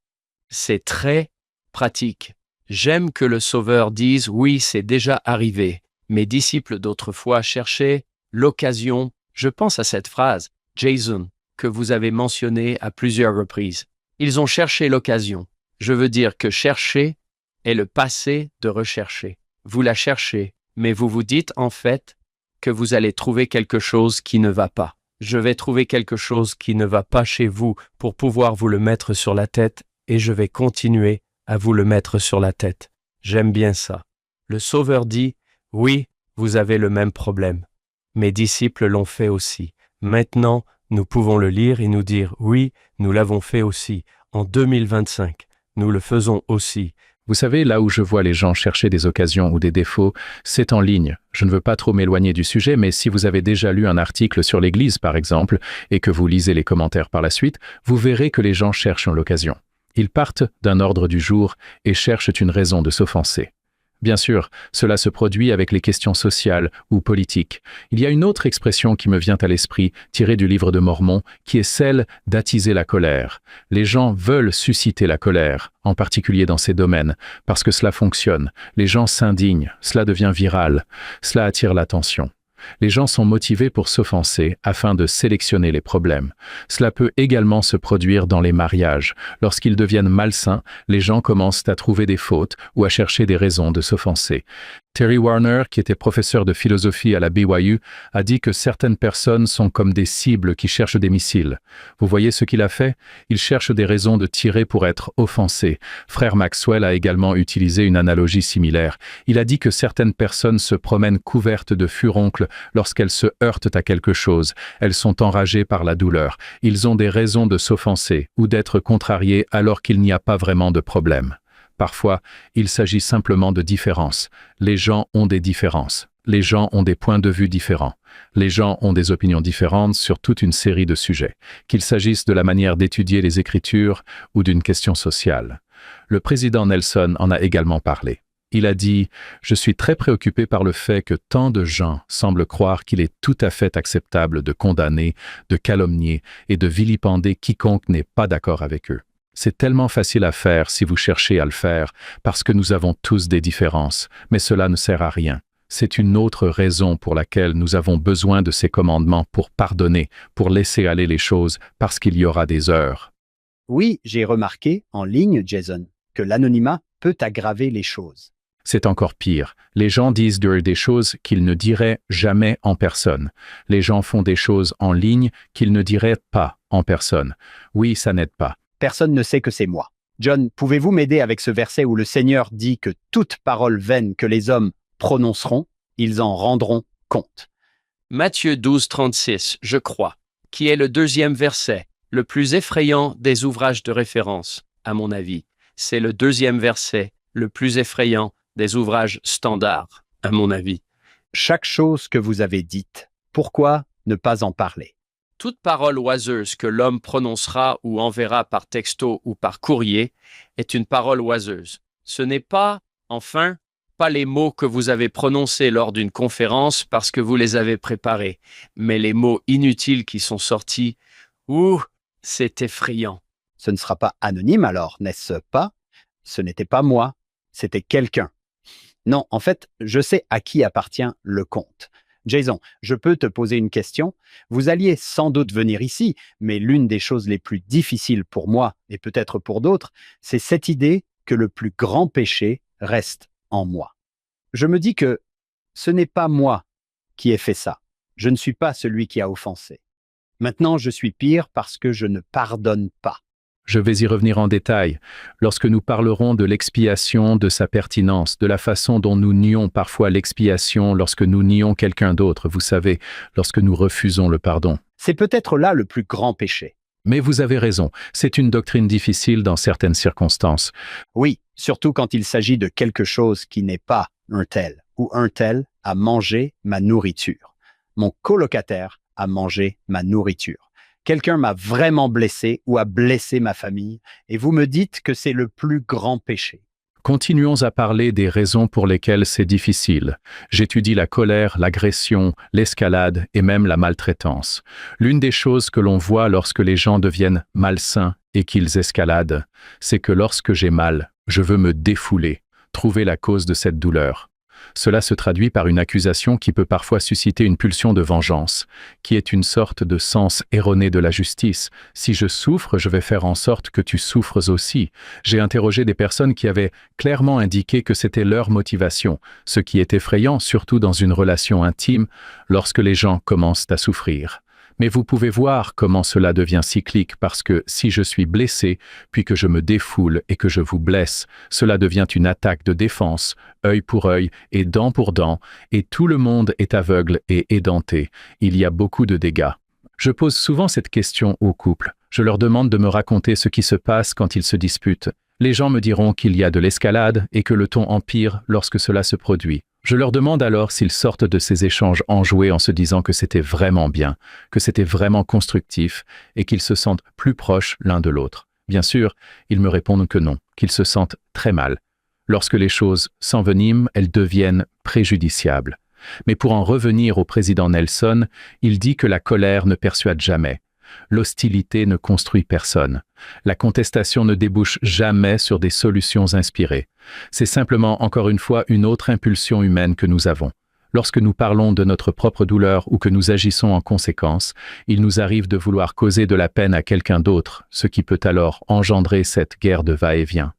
C'est très pratique. J'aime que le Sauveur dise « Oui, c'est déjà arrivé ». Mes disciples d'autrefois cherchaient l'occasion. Je pense à cette phrase, Jason, que vous avez mentionnée à plusieurs reprises. Ils ont cherché l'occasion. Je veux dire que chercher est le passé de rechercher. Vous la cherchez, mais vous vous dites en fait que vous allez trouver quelque chose qui ne va pas. Je vais trouver quelque chose qui ne va pas chez vous pour pouvoir vous le mettre sur la tête et je vais continuer à vous le mettre sur la tête. J'aime bien ça. Le Sauveur dit, oui, vous avez le même problème. Mes disciples l'ont fait aussi. Maintenant, nous pouvons le lire et nous dire, oui, nous l'avons fait aussi. En 2025, nous le faisons aussi. Vous savez, là où je vois les gens chercher des occasions ou des défauts, c'est en ligne. Je ne veux pas trop m'éloigner du sujet, mais si vous avez déjà lu un article sur l'Église, par exemple, et que vous lisez les commentaires par la suite, vous verrez que les gens cherchent l'occasion. Ils partent d'un ordre du jour et cherchent une raison de s'offenser. Bien sûr, cela se produit avec les questions sociales ou politiques. Il y a une autre expression qui me vient à l'esprit, tirée du livre de Mormon, qui est celle d'attiser la colère. Les gens veulent susciter la colère, en particulier dans ces domaines, parce que cela fonctionne. Les gens s'indignent, cela devient viral, cela attire l'attention. Les gens sont motivés pour s'offenser afin de sélectionner les problèmes. Cela peut également se produire dans les mariages. Lorsqu'ils deviennent malsains, les gens commencent à trouver des fautes ou à chercher des raisons de s'offenser. Terry Warner, qui était professeur de philosophie à la BYU, a dit que certaines personnes sont comme des cibles qui cherchent des missiles. Vous voyez ce qu'il a fait? Il cherche des raisons de tirer pour être offensé. Frère Maxwell a également utilisé une analogie similaire. Il a dit que certaines personnes se promènent couvertes de furoncles lorsqu'elles se heurtent à quelque chose. Elles sont enragées par la douleur. Ils ont des raisons de s'offenser ou d'être contrariés alors qu'il n'y a pas vraiment de problème. Parfois, il s'agit simplement de différences. Les gens ont des différences. Les gens ont des points de vue différents. Les gens ont des opinions différentes sur toute une série de sujets, qu'il s'agisse de la manière d'étudier les Écritures ou d'une question sociale. Le président Nelson en a également parlé. Il a dit « Je suis très préoccupé par le fait que tant de gens semblent croire qu'il est tout à fait acceptable de condamner, de calomnier et de vilipender quiconque n'est pas d'accord avec eux. C'est tellement facile à faire si vous cherchez à le faire, parce que nous avons tous des différences, mais cela ne sert à rien. C'est une autre raison pour laquelle nous avons besoin de ces commandements pour pardonner, pour laisser aller les choses, parce qu'il y aura des heures. » Oui, j'ai remarqué, en ligne, Jason, que l'anonymat peut aggraver les choses. C'est encore pire. Les gens disent des choses qu'ils ne diraient jamais en personne. Les gens font des choses en ligne qu'ils ne diraient pas en personne. Oui, ça n'aide pas. Personne ne sait que c'est moi. John, pouvez-vous m'aider avec ce verset où le Seigneur dit que toute parole vaine que les hommes prononceront, ils en rendront compte? Matthieu 12, 36, je crois, qui est le deuxième verset, le plus effrayant des ouvrages de référence, à mon avis. C'est le deuxième verset, le plus effrayant des ouvrages standards, à mon avis. Chaque chose que vous avez dite, pourquoi ne pas en parler? Toute parole oiseuse que l'homme prononcera ou enverra par texto ou par courrier est une parole oiseuse. Ce n'est pas, enfin, pas les mots que vous avez prononcés lors d'une conférence parce que vous les avez préparés, mais les mots inutiles qui sont sortis. Ouh, c'est effrayant. Ce ne sera pas anonyme alors, n'est-ce pas? Ce n'était pas moi, c'était quelqu'un. Non, en fait, je sais à qui appartient le compte. Jason, je peux te poser une question? Vous alliez sans doute venir ici, mais l'une des choses les plus difficiles pour moi, et peut-être pour d'autres, c'est cette idée que le plus grand péché reste en moi. Je me dis que ce n'est pas moi qui ai fait ça. Je ne suis pas celui qui a offensé. Maintenant, je suis pire parce que je ne pardonne pas. Je vais y revenir en détail lorsque nous parlerons de l'expiation, de sa pertinence, de la façon dont nous nions parfois l'expiation lorsque nous nions quelqu'un d'autre, vous savez, lorsque nous refusons le pardon. C'est peut-être là le plus grand péché. Mais vous avez raison, c'est une doctrine difficile dans certaines circonstances. Oui, surtout quand il s'agit de quelque chose qui n'est pas un tel, ou un tel a mangé ma nourriture. Mon colocataire a mangé ma nourriture. Quelqu'un m'a vraiment blessé ou a blessé ma famille, et vous me dites que c'est le plus grand péché. Continuons à parler des raisons pour lesquelles c'est difficile. J'étudie la colère, l'agression, l'escalade et même la maltraitance. L'une des choses que l'on voit lorsque les gens deviennent malsains et qu'ils escaladent, c'est que lorsque j'ai mal, je veux me défouler, trouver la cause de cette douleur. Cela se traduit par une accusation qui peut parfois susciter une pulsion de vengeance, qui est une sorte de sens erroné de la justice. Si je souffre, je vais faire en sorte que tu souffres aussi. J'ai interrogé des personnes qui avaient clairement indiqué que c'était leur motivation, ce qui est effrayant, surtout dans une relation intime, lorsque les gens commencent à souffrir. Mais vous pouvez voir comment cela devient cyclique parce que si je suis blessé, puis que je me défoule et que je vous blesse, cela devient une attaque de défense, œil pour œil et dent pour dent, et tout le monde est aveugle et édenté. Il y a beaucoup de dégâts. Je pose souvent cette question aux couples. Je leur demande de me raconter ce qui se passe quand ils se disputent. Les gens me diront qu'il y a de l'escalade et que le ton empire lorsque cela se produit. Je leur demande alors s'ils sortent de ces échanges enjoués en se disant que c'était vraiment bien, que c'était vraiment constructif et qu'ils se sentent plus proches l'un de l'autre. Bien sûr, ils me répondent que non, qu'ils se sentent très mal. Lorsque les choses s'enveniment, elles deviennent préjudiciables. Mais pour en revenir au président Nelson, il dit que la colère ne persuade jamais. L'hostilité ne construit personne. La contestation ne débouche jamais sur des solutions inspirées. C'est simplement, encore une fois, une autre impulsion humaine que nous avons. Lorsque nous parlons de notre propre douleur ou que nous agissons en conséquence, il nous arrive de vouloir causer de la peine à quelqu'un d'autre, ce qui peut alors engendrer cette guerre de va-et-vient.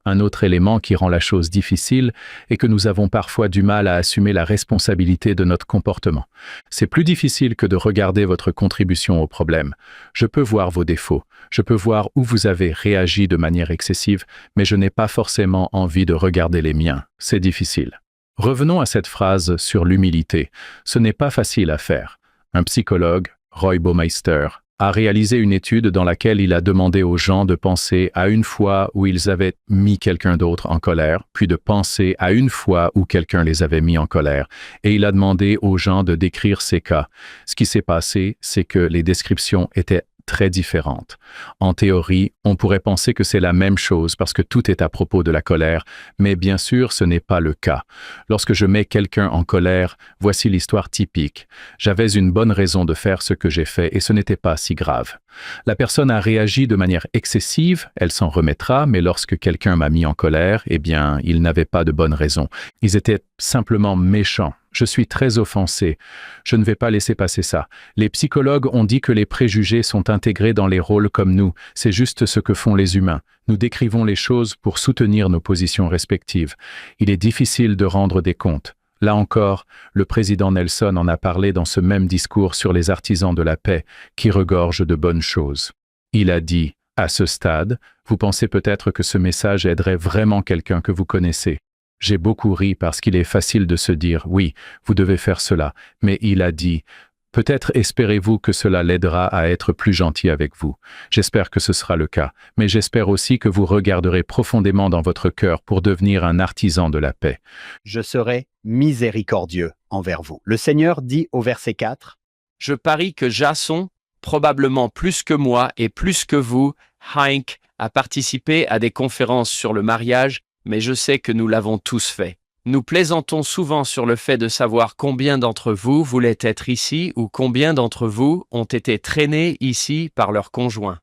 Un autre élément qui rend la chose difficile est que nous avons parfois du mal à assumer la responsabilité de notre comportement. C'est plus difficile que de regarder votre contribution au problème. Je peux voir vos défauts, je peux voir où vous avez réagi de manière excessive, mais je n'ai pas forcément envie de regarder les miens. C'est difficile. Revenons à cette phrase sur l'humilité. Ce n'est pas facile à faire. Un psychologue, Roy Baumeister, a réalisé une étude dans laquelle il a demandé aux gens de penser à une fois où ils avaient mis quelqu'un d'autre en colère, puis de penser à une fois où quelqu'un les avait mis en colère. Et il a demandé aux gens de décrire ces cas. Ce qui s'est passé, c'est que les descriptions étaient très différentes. En théorie, on pourrait penser que c'est la même chose parce que tout est à propos de la colère, mais bien sûr, ce n'est pas le cas. Lorsque je mets quelqu'un en colère, voici l'histoire typique. J'avais une bonne raison de faire ce que j'ai fait et ce n'était pas si grave. La personne a réagi de manière excessive, elle s'en remettra, mais lorsque quelqu'un m'a mis en colère, eh bien, il n'avait pas de bonne raison. Ils étaient simplement méchants. Je suis très offensé. Je ne vais pas laisser passer ça. Les psychologues ont dit que les préjugés sont intégrés dans les rôles comme nous. C'est juste ce que font les humains. Nous décrivons les choses pour soutenir nos positions respectives. Il est difficile de rendre des comptes. Là encore, le président Nelson en a parlé dans ce même discours sur les artisans de la paix qui regorgent de bonnes choses. Il a dit, à ce stade, vous pensez peut-être que ce message aiderait vraiment quelqu'un que vous connaissez. J'ai beaucoup ri parce qu'il est facile de se dire « oui, vous devez faire cela », mais il a dit « peut-être espérez-vous que cela l'aidera à être plus gentil avec vous. J'espère que ce sera le cas, mais j'espère aussi que vous regarderez profondément dans votre cœur pour devenir un artisan de la paix. Je serai miséricordieux envers vous. Le Seigneur dit au verset 4, « Je parie que Jason, probablement plus que moi et plus que vous, Hank, a participé à des conférences sur le mariage, mais je sais que nous l'avons tous fait. Nous plaisantons souvent sur le fait de savoir combien d'entre vous voulaient être ici ou combien d'entre vous ont été traînés ici par leurs conjoints.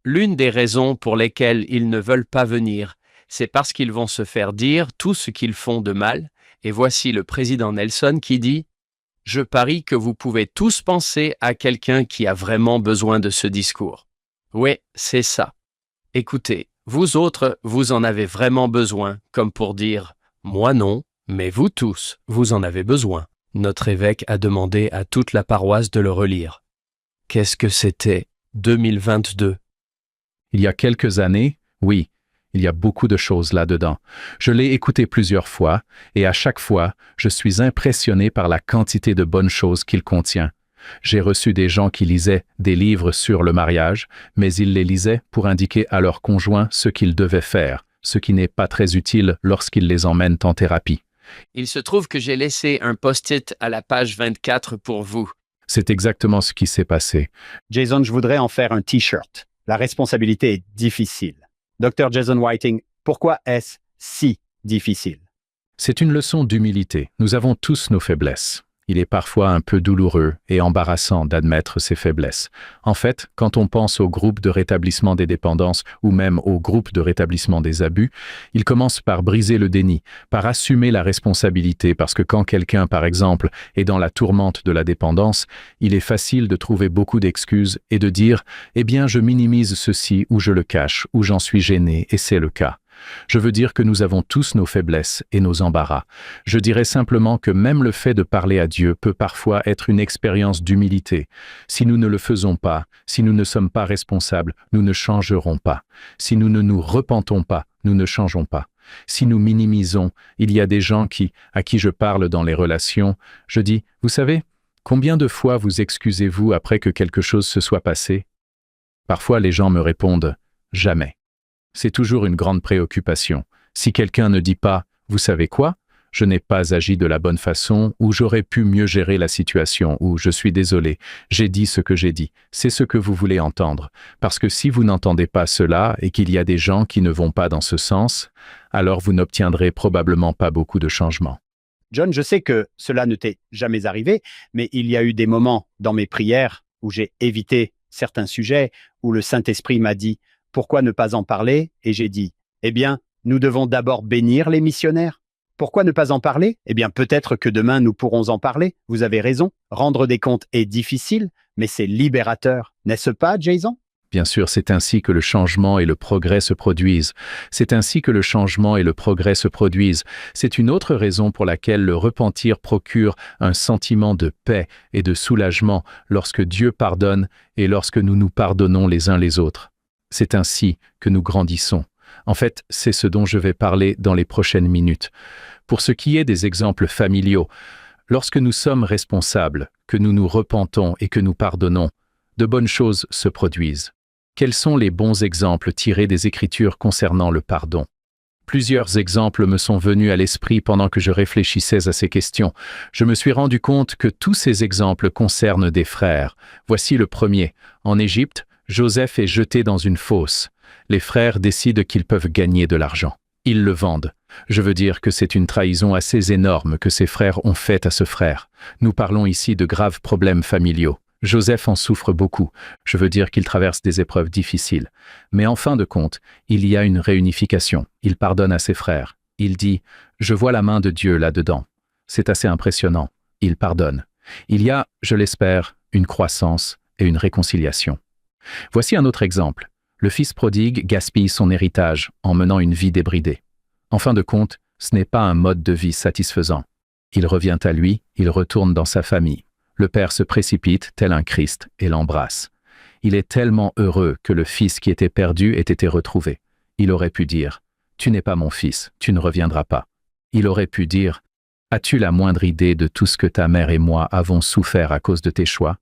L'une des raisons pour lesquelles ils ne veulent pas venir, c'est parce qu'ils vont se faire dire tout ce qu'ils font de mal, Et voici le président Nelson qui dit « Je parie que vous pouvez tous penser à quelqu'un qui a vraiment besoin de ce discours. » Oui, c'est ça. Écoutez, vous autres, vous en avez vraiment besoin, comme pour dire « Moi non, mais vous tous, vous en avez besoin. » Notre évêque a demandé à toute la paroisse de le relire. Qu'est-ce que c'était 2022? Il y a quelques années, oui, il y a beaucoup de choses là-dedans. Je l'ai écouté plusieurs fois, et à chaque fois, je suis impressionné par la quantité de bonnes choses qu'il contient. J'ai reçu des gens qui lisaient des livres sur le mariage, mais ils les lisaient pour indiquer à leur conjoint ce qu'ils devaient faire, ce qui n'est pas très utile lorsqu'ils les emmènent en thérapie. Il se trouve que j'ai laissé un post-it à la page 24 pour vous. C'est exactement ce qui s'est passé. Jason, je voudrais en faire un T-shirt. La responsabilité est difficile. Dr. Jason Whiting, pourquoi est-ce si difficile? C'est une leçon d'humilité. Nous avons tous nos faiblesses. Il est parfois un peu douloureux et embarrassant d'admettre ses faiblesses. En fait, quand on pense au groupe de rétablissement des dépendances ou même au groupe de rétablissement des abus, il commence par briser le déni, par assumer la responsabilité parce que quand quelqu'un, par exemple, est dans la tourmente de la dépendance, il est facile de trouver beaucoup d'excuses et de dire « Eh bien, je minimise ceci ou je le cache ou j'en suis gêné et c'est le cas ». Je veux dire que nous avons tous nos faiblesses et nos embarras. Je dirais simplement que même le fait de parler à Dieu peut parfois être une expérience d'humilité. Si nous ne le faisons pas, si nous ne sommes pas responsables, nous ne changerons pas. Si nous ne nous repentons pas, nous ne changeons pas. Si nous minimisons, il y a des gens à qui je parle dans les relations, je dis, vous savez, combien de fois vous excusez-vous après que quelque chose se soit passé? Parfois les gens me répondent, jamais. C'est toujours une grande préoccupation. Si quelqu'un ne dit pas « Vous savez quoi? Je n'ai pas agi de la bonne façon » ou « J'aurais pu mieux gérer la situation » ou « Je suis désolé, j'ai dit ce que j'ai dit », c'est ce que vous voulez entendre. Parce que si vous n'entendez pas cela et qu'il y a des gens qui ne vont pas dans ce sens, alors vous n'obtiendrez probablement pas beaucoup de changements. John, je sais que cela ne t'est jamais arrivé, mais il y a eu des moments dans mes prières où j'ai évité certains sujets, où le Saint-Esprit m'a dit « Pourquoi ne pas en parler ?» Et j'ai dit « Eh bien, nous devons d'abord bénir les missionnaires. Pourquoi ne pas en parler? Eh bien, peut-être que demain, nous pourrons en parler. Vous avez raison. Rendre des comptes est difficile, mais c'est libérateur. N'est-ce pas, Jason? » Bien sûr, c'est ainsi que le changement et le progrès se produisent. C'est ainsi que le changement et le progrès se produisent. C'est une autre raison pour laquelle le repentir procure un sentiment de paix et de soulagement lorsque Dieu pardonne et lorsque nous nous pardonnons les uns les autres. C'est ainsi que nous grandissons. En fait, c'est ce dont je vais parler dans les prochaines minutes. Pour ce qui est des exemples familiaux, lorsque nous sommes responsables, que nous nous repentons et que nous pardonnons, de bonnes choses se produisent. Quels sont les bons exemples tirés des Écritures concernant le pardon? Plusieurs exemples me sont venus à l'esprit pendant que je réfléchissais à ces questions. Je me suis rendu compte que tous ces exemples concernent des frères. Voici le premier. En Égypte, Joseph est jeté dans une fosse. Les frères décident qu'ils peuvent gagner de l'argent. Ils le vendent. Je veux dire que c'est une trahison assez énorme que ces frères ont faite à ce frère. Nous parlons ici de graves problèmes familiaux. Joseph en souffre beaucoup. Je veux dire qu'il traverse des épreuves difficiles. Mais en fin de compte, il y a une réunification. Il pardonne à ses frères. Il dit « Je vois la main de Dieu là-dedans ». C'est assez impressionnant. Il pardonne. Il y a, je l'espère, une croissance et une réconciliation. Voici un autre exemple. Le fils prodigue gaspille son héritage en menant une vie débridée. En fin de compte, ce n'est pas un mode de vie satisfaisant. Il revient à lui, il retourne dans sa famille. Le père se précipite, tel un Christ, et l'embrasse. Il est tellement heureux que le fils qui était perdu ait été retrouvé. Il aurait pu dire « Tu n'es pas mon fils, tu ne reviendras pas ». Il aurait pu dire « As-tu la moindre idée de tout ce que ta mère et moi avons souffert à cause de tes choix ?»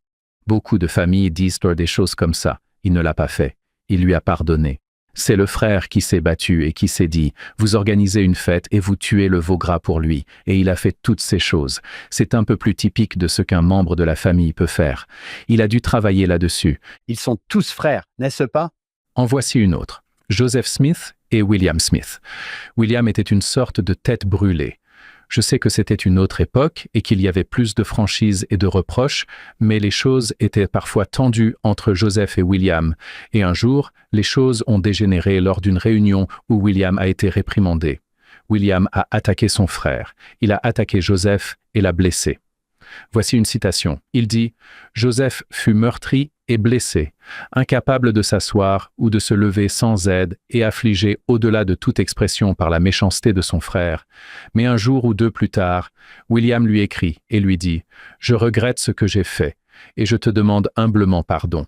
Beaucoup de familles disent des choses comme ça. Il ne l'a pas fait. Il lui a pardonné. C'est le frère qui s'est battu et qui s'est dit « Vous organisez une fête et vous tuez le veau gras pour lui. » Et il a fait toutes ces choses. C'est un peu plus typique de ce qu'un membre de la famille peut faire. Il a dû travailler là-dessus. Ils sont tous frères, n'est-ce pas? En voici une autre. Joseph Smith et William Smith. William était une sorte de tête brûlée. Je sais que c'était une autre époque et qu'il y avait plus de franchise et de reproches, mais les choses étaient parfois tendues entre Joseph et William. Et un jour, les choses ont dégénéré lors d'une réunion où William a été réprimandé. William a attaqué son frère. Il a attaqué Joseph et l'a blessé. Voici une citation. Il dit « Joseph fut meurtri et blessé, incapable de s'asseoir ou de se lever sans aide et affligé au-delà de toute expression par la méchanceté de son frère. Mais un jour ou deux plus tard, William lui écrit et lui dit « Je regrette ce que j'ai fait et je te demande humblement pardon.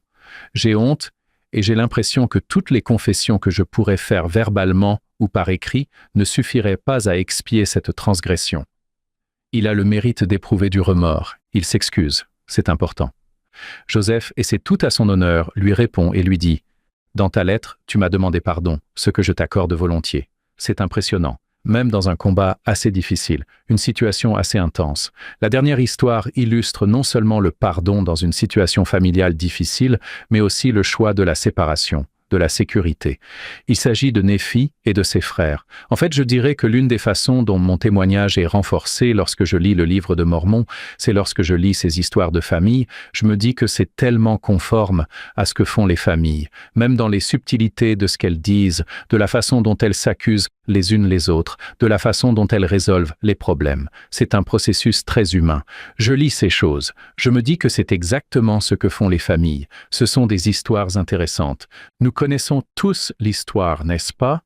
J'ai honte et j'ai l'impression que toutes les confessions que je pourrais faire verbalement ou par écrit ne suffiraient pas à expier cette transgression. » Il a le mérite d'éprouver du remords. Il s'excuse. C'est important. Joseph, et c'est tout à son honneur, lui répond et lui dit « Dans ta lettre, tu m'as demandé pardon, ce que je t'accorde volontiers. C'est impressionnant, même dans un combat assez difficile, une situation assez intense. La dernière histoire illustre non seulement le pardon dans une situation familiale difficile, mais aussi le choix de la séparation, de la sécurité. Il s'agit de Néphi et de ses frères. En fait, je dirais que l'une des façons dont mon témoignage est renforcé lorsque je lis le livre de Mormon, c'est lorsque je lis ces histoires de famille, je me dis que c'est tellement conforme à ce que font les familles, même dans les subtilités de ce qu'elles disent, de la façon dont elles s'accusent les unes les autres, de la façon dont elles résolvent les problèmes. C'est un processus très humain. Je lis ces choses. Je me dis que c'est exactement ce que font les familles. Ce sont des histoires intéressantes. Nous connaissons tous l'histoire, n'est-ce pas?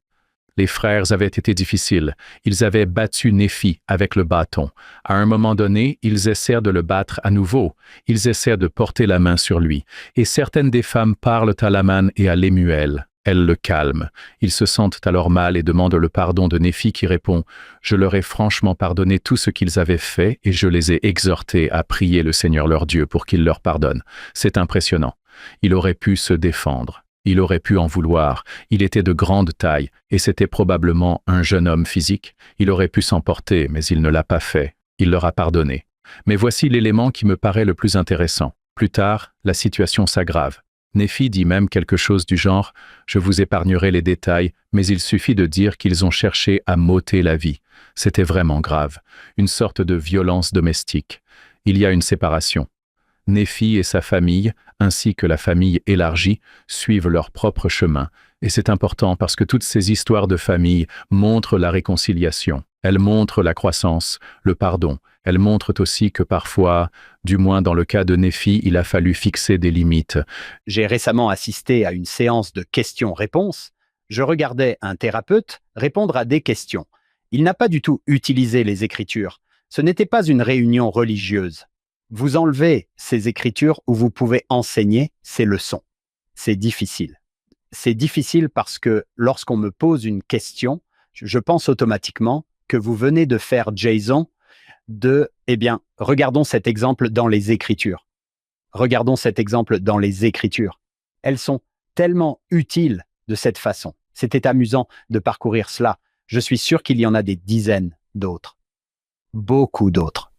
Les frères avaient été difficiles. Ils avaient battu Néphi avec le bâton. À un moment donné, ils essayèrent de le battre à nouveau. Ils essayèrent de porter la main sur lui. Et certaines des femmes parlent à Laman et à Lémuel. Elles le calment. Ils se sentent alors mal et demandent le pardon de Néphi qui répond « Je leur ai franchement pardonné tout ce qu'ils avaient fait et je les ai exhortés à prier le Seigneur leur Dieu pour qu'il leur pardonne. » C'est impressionnant. Il aurait pu se défendre. Il aurait pu en vouloir. Il était de grande taille et c'était probablement un jeune homme physique. Il aurait pu s'emporter, mais il ne l'a pas fait. Il leur a pardonné. Mais voici l'élément qui me paraît le plus intéressant. Plus tard, la situation s'aggrave. Néphi dit même quelque chose du genre « Je vous épargnerai les détails, mais il suffit de dire qu'ils ont cherché à m'ôter la vie. » C'était vraiment grave. Une sorte de violence domestique. Il y a une séparation. Néphi et sa famille, ainsi que la famille élargie, suivent leur propre chemin. Et c'est important parce que toutes ces histoires de famille montrent la réconciliation. Elles montrent la croissance, le pardon. Elles montrent aussi que parfois, du moins dans le cas de Néphi, il a fallu fixer des limites. J'ai récemment assisté à une séance de questions-réponses. Je regardais un thérapeute répondre à des questions. Il n'a pas du tout utilisé les Écritures. Ce n'était pas une réunion religieuse. Vous enlevez ces Écritures où vous pouvez enseigner ces leçons. C'est difficile. C'est difficile parce que lorsqu'on me pose une question, je pense automatiquement que vous venez de faire Jason regardons cet exemple dans les Écritures. Regardons cet exemple dans les Écritures. Elles sont tellement utiles de cette façon. C'était amusant de parcourir cela. Je suis sûr qu'il y en a des dizaines d'autres. Beaucoup d'autres.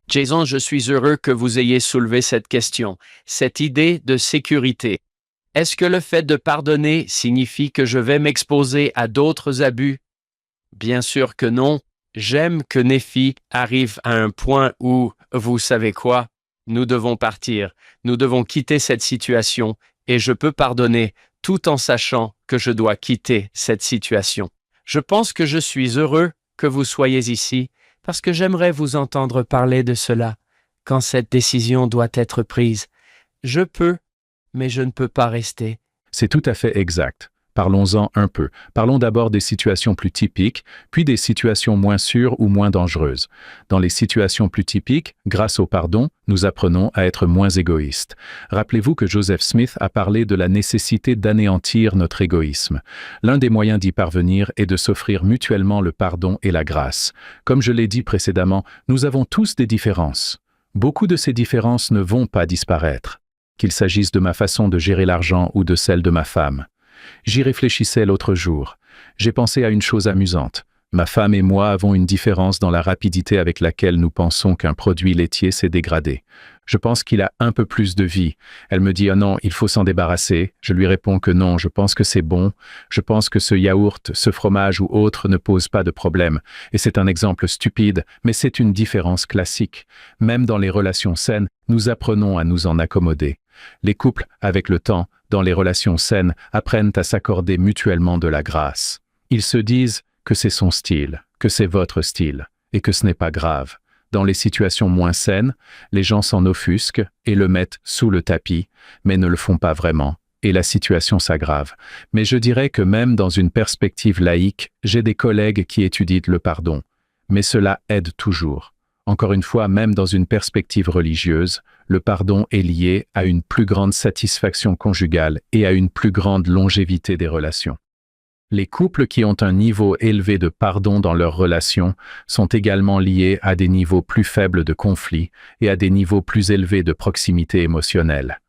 Jason, je suis heureux que vous ayez soulevé cette question, cette idée de sécurité. Est-ce que le fait de pardonner signifie que je vais m'exposer à d'autres abus? Bien sûr que non. J'aime que Néphi arrive à un point où, vous savez quoi, nous devons partir, nous devons quitter cette situation et je peux pardonner tout en sachant que je dois quitter cette situation. Je pense que je suis heureux que vous soyez ici parce que j'aimerais vous entendre parler de cela quand cette décision doit être prise. Je peux, mais je ne peux pas rester. C'est tout à fait exact. Parlons-en un peu. Parlons d'abord des situations plus typiques, puis des situations moins sûres ou moins dangereuses. Dans les situations plus typiques, grâce au pardon, nous apprenons à être moins égoïstes. Rappelez-vous que Joseph Smith a parlé de la nécessité d'anéantir notre égoïsme. L'un des moyens d'y parvenir est de s'offrir mutuellement le pardon et la grâce. Comme je l'ai dit précédemment, nous avons tous des différences. Beaucoup de ces différences ne vont pas disparaître, qu'il s'agisse de ma façon de gérer l'argent ou de celle de ma femme. J'y réfléchissais l'autre jour. J'ai pensé à une chose amusante. Ma femme et moi avons une différence dans la rapidité avec laquelle nous pensons qu'un produit laitier s'est dégradé. Je pense qu'il a un peu plus de vie. Elle me dit « Oh non, il faut s'en débarrasser ». Je lui réponds que non, je pense que c'est bon. Je pense que ce yaourt, ce fromage ou autre ne pose pas de problème. Et c'est un exemple stupide, mais c'est une différence classique. Même dans les relations saines, nous apprenons à nous en accommoder. Les couples, avec le temps, dans les relations saines, apprennent à s'accorder mutuellement de la grâce. Ils se disent que c'est son style, que c'est votre style, et que ce n'est pas grave. Dans les situations moins saines, les gens s'en offusquent et le mettent sous le tapis, mais ne le font pas vraiment, et la situation s'aggrave. Mais je dirais que même dans une perspective laïque, j'ai des collègues qui étudient le pardon. Mais cela aide toujours. Encore une fois, même dans une perspective religieuse, le pardon est lié à une plus grande satisfaction conjugale et à une plus grande longévité des relations. Les couples qui ont un niveau élevé de pardon dans leurs relations sont également liés à des niveaux plus faibles de conflit et à des niveaux plus élevés de proximité émotionnelle.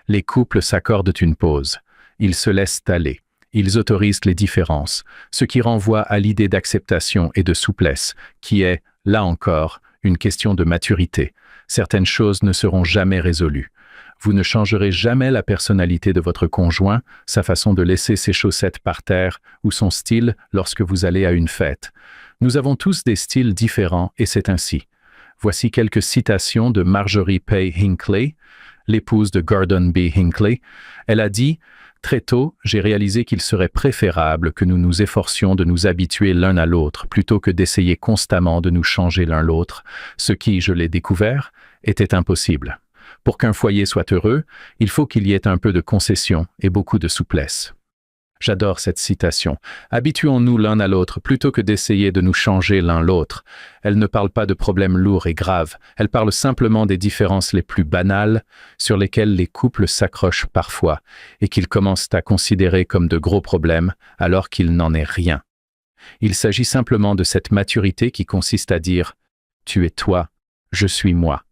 Les couples s'accordent une pause. Ils se laissent aller. Ils autorisent les différences, ce qui renvoie à l'idée d'acceptation et de souplesse, qui est, là encore, une question de maturité. Certaines choses ne seront jamais résolues. Vous ne changerez jamais la personnalité de votre conjoint, sa façon de laisser ses chaussettes par terre ou son style lorsque vous allez à une fête. Nous avons tous des styles différents et c'est ainsi. Voici quelques citations de Marjorie Pay Hinckley, l'épouse de Gordon B. Hinckley. Elle a dit « Très tôt, j'ai réalisé qu'il serait préférable que nous nous efforcions de nous habituer l'un à l'autre plutôt que d'essayer constamment de nous changer l'un l'autre, ce qui, je l'ai découvert, était impossible. Pour qu'un foyer soit heureux, il faut qu'il y ait un peu de concession et beaucoup de souplesse. » J'adore cette citation. Habituons-nous l'un à l'autre plutôt que d'essayer de nous changer l'un l'autre. Elle ne parle pas de problèmes lourds et graves. Elle parle simplement des différences les plus banales sur lesquelles les couples s'accrochent parfois et qu'ils commencent à considérer comme de gros problèmes alors qu'il n'en est rien. Il s'agit simplement de cette maturité qui consiste à dire « Tu es toi, je suis moi ».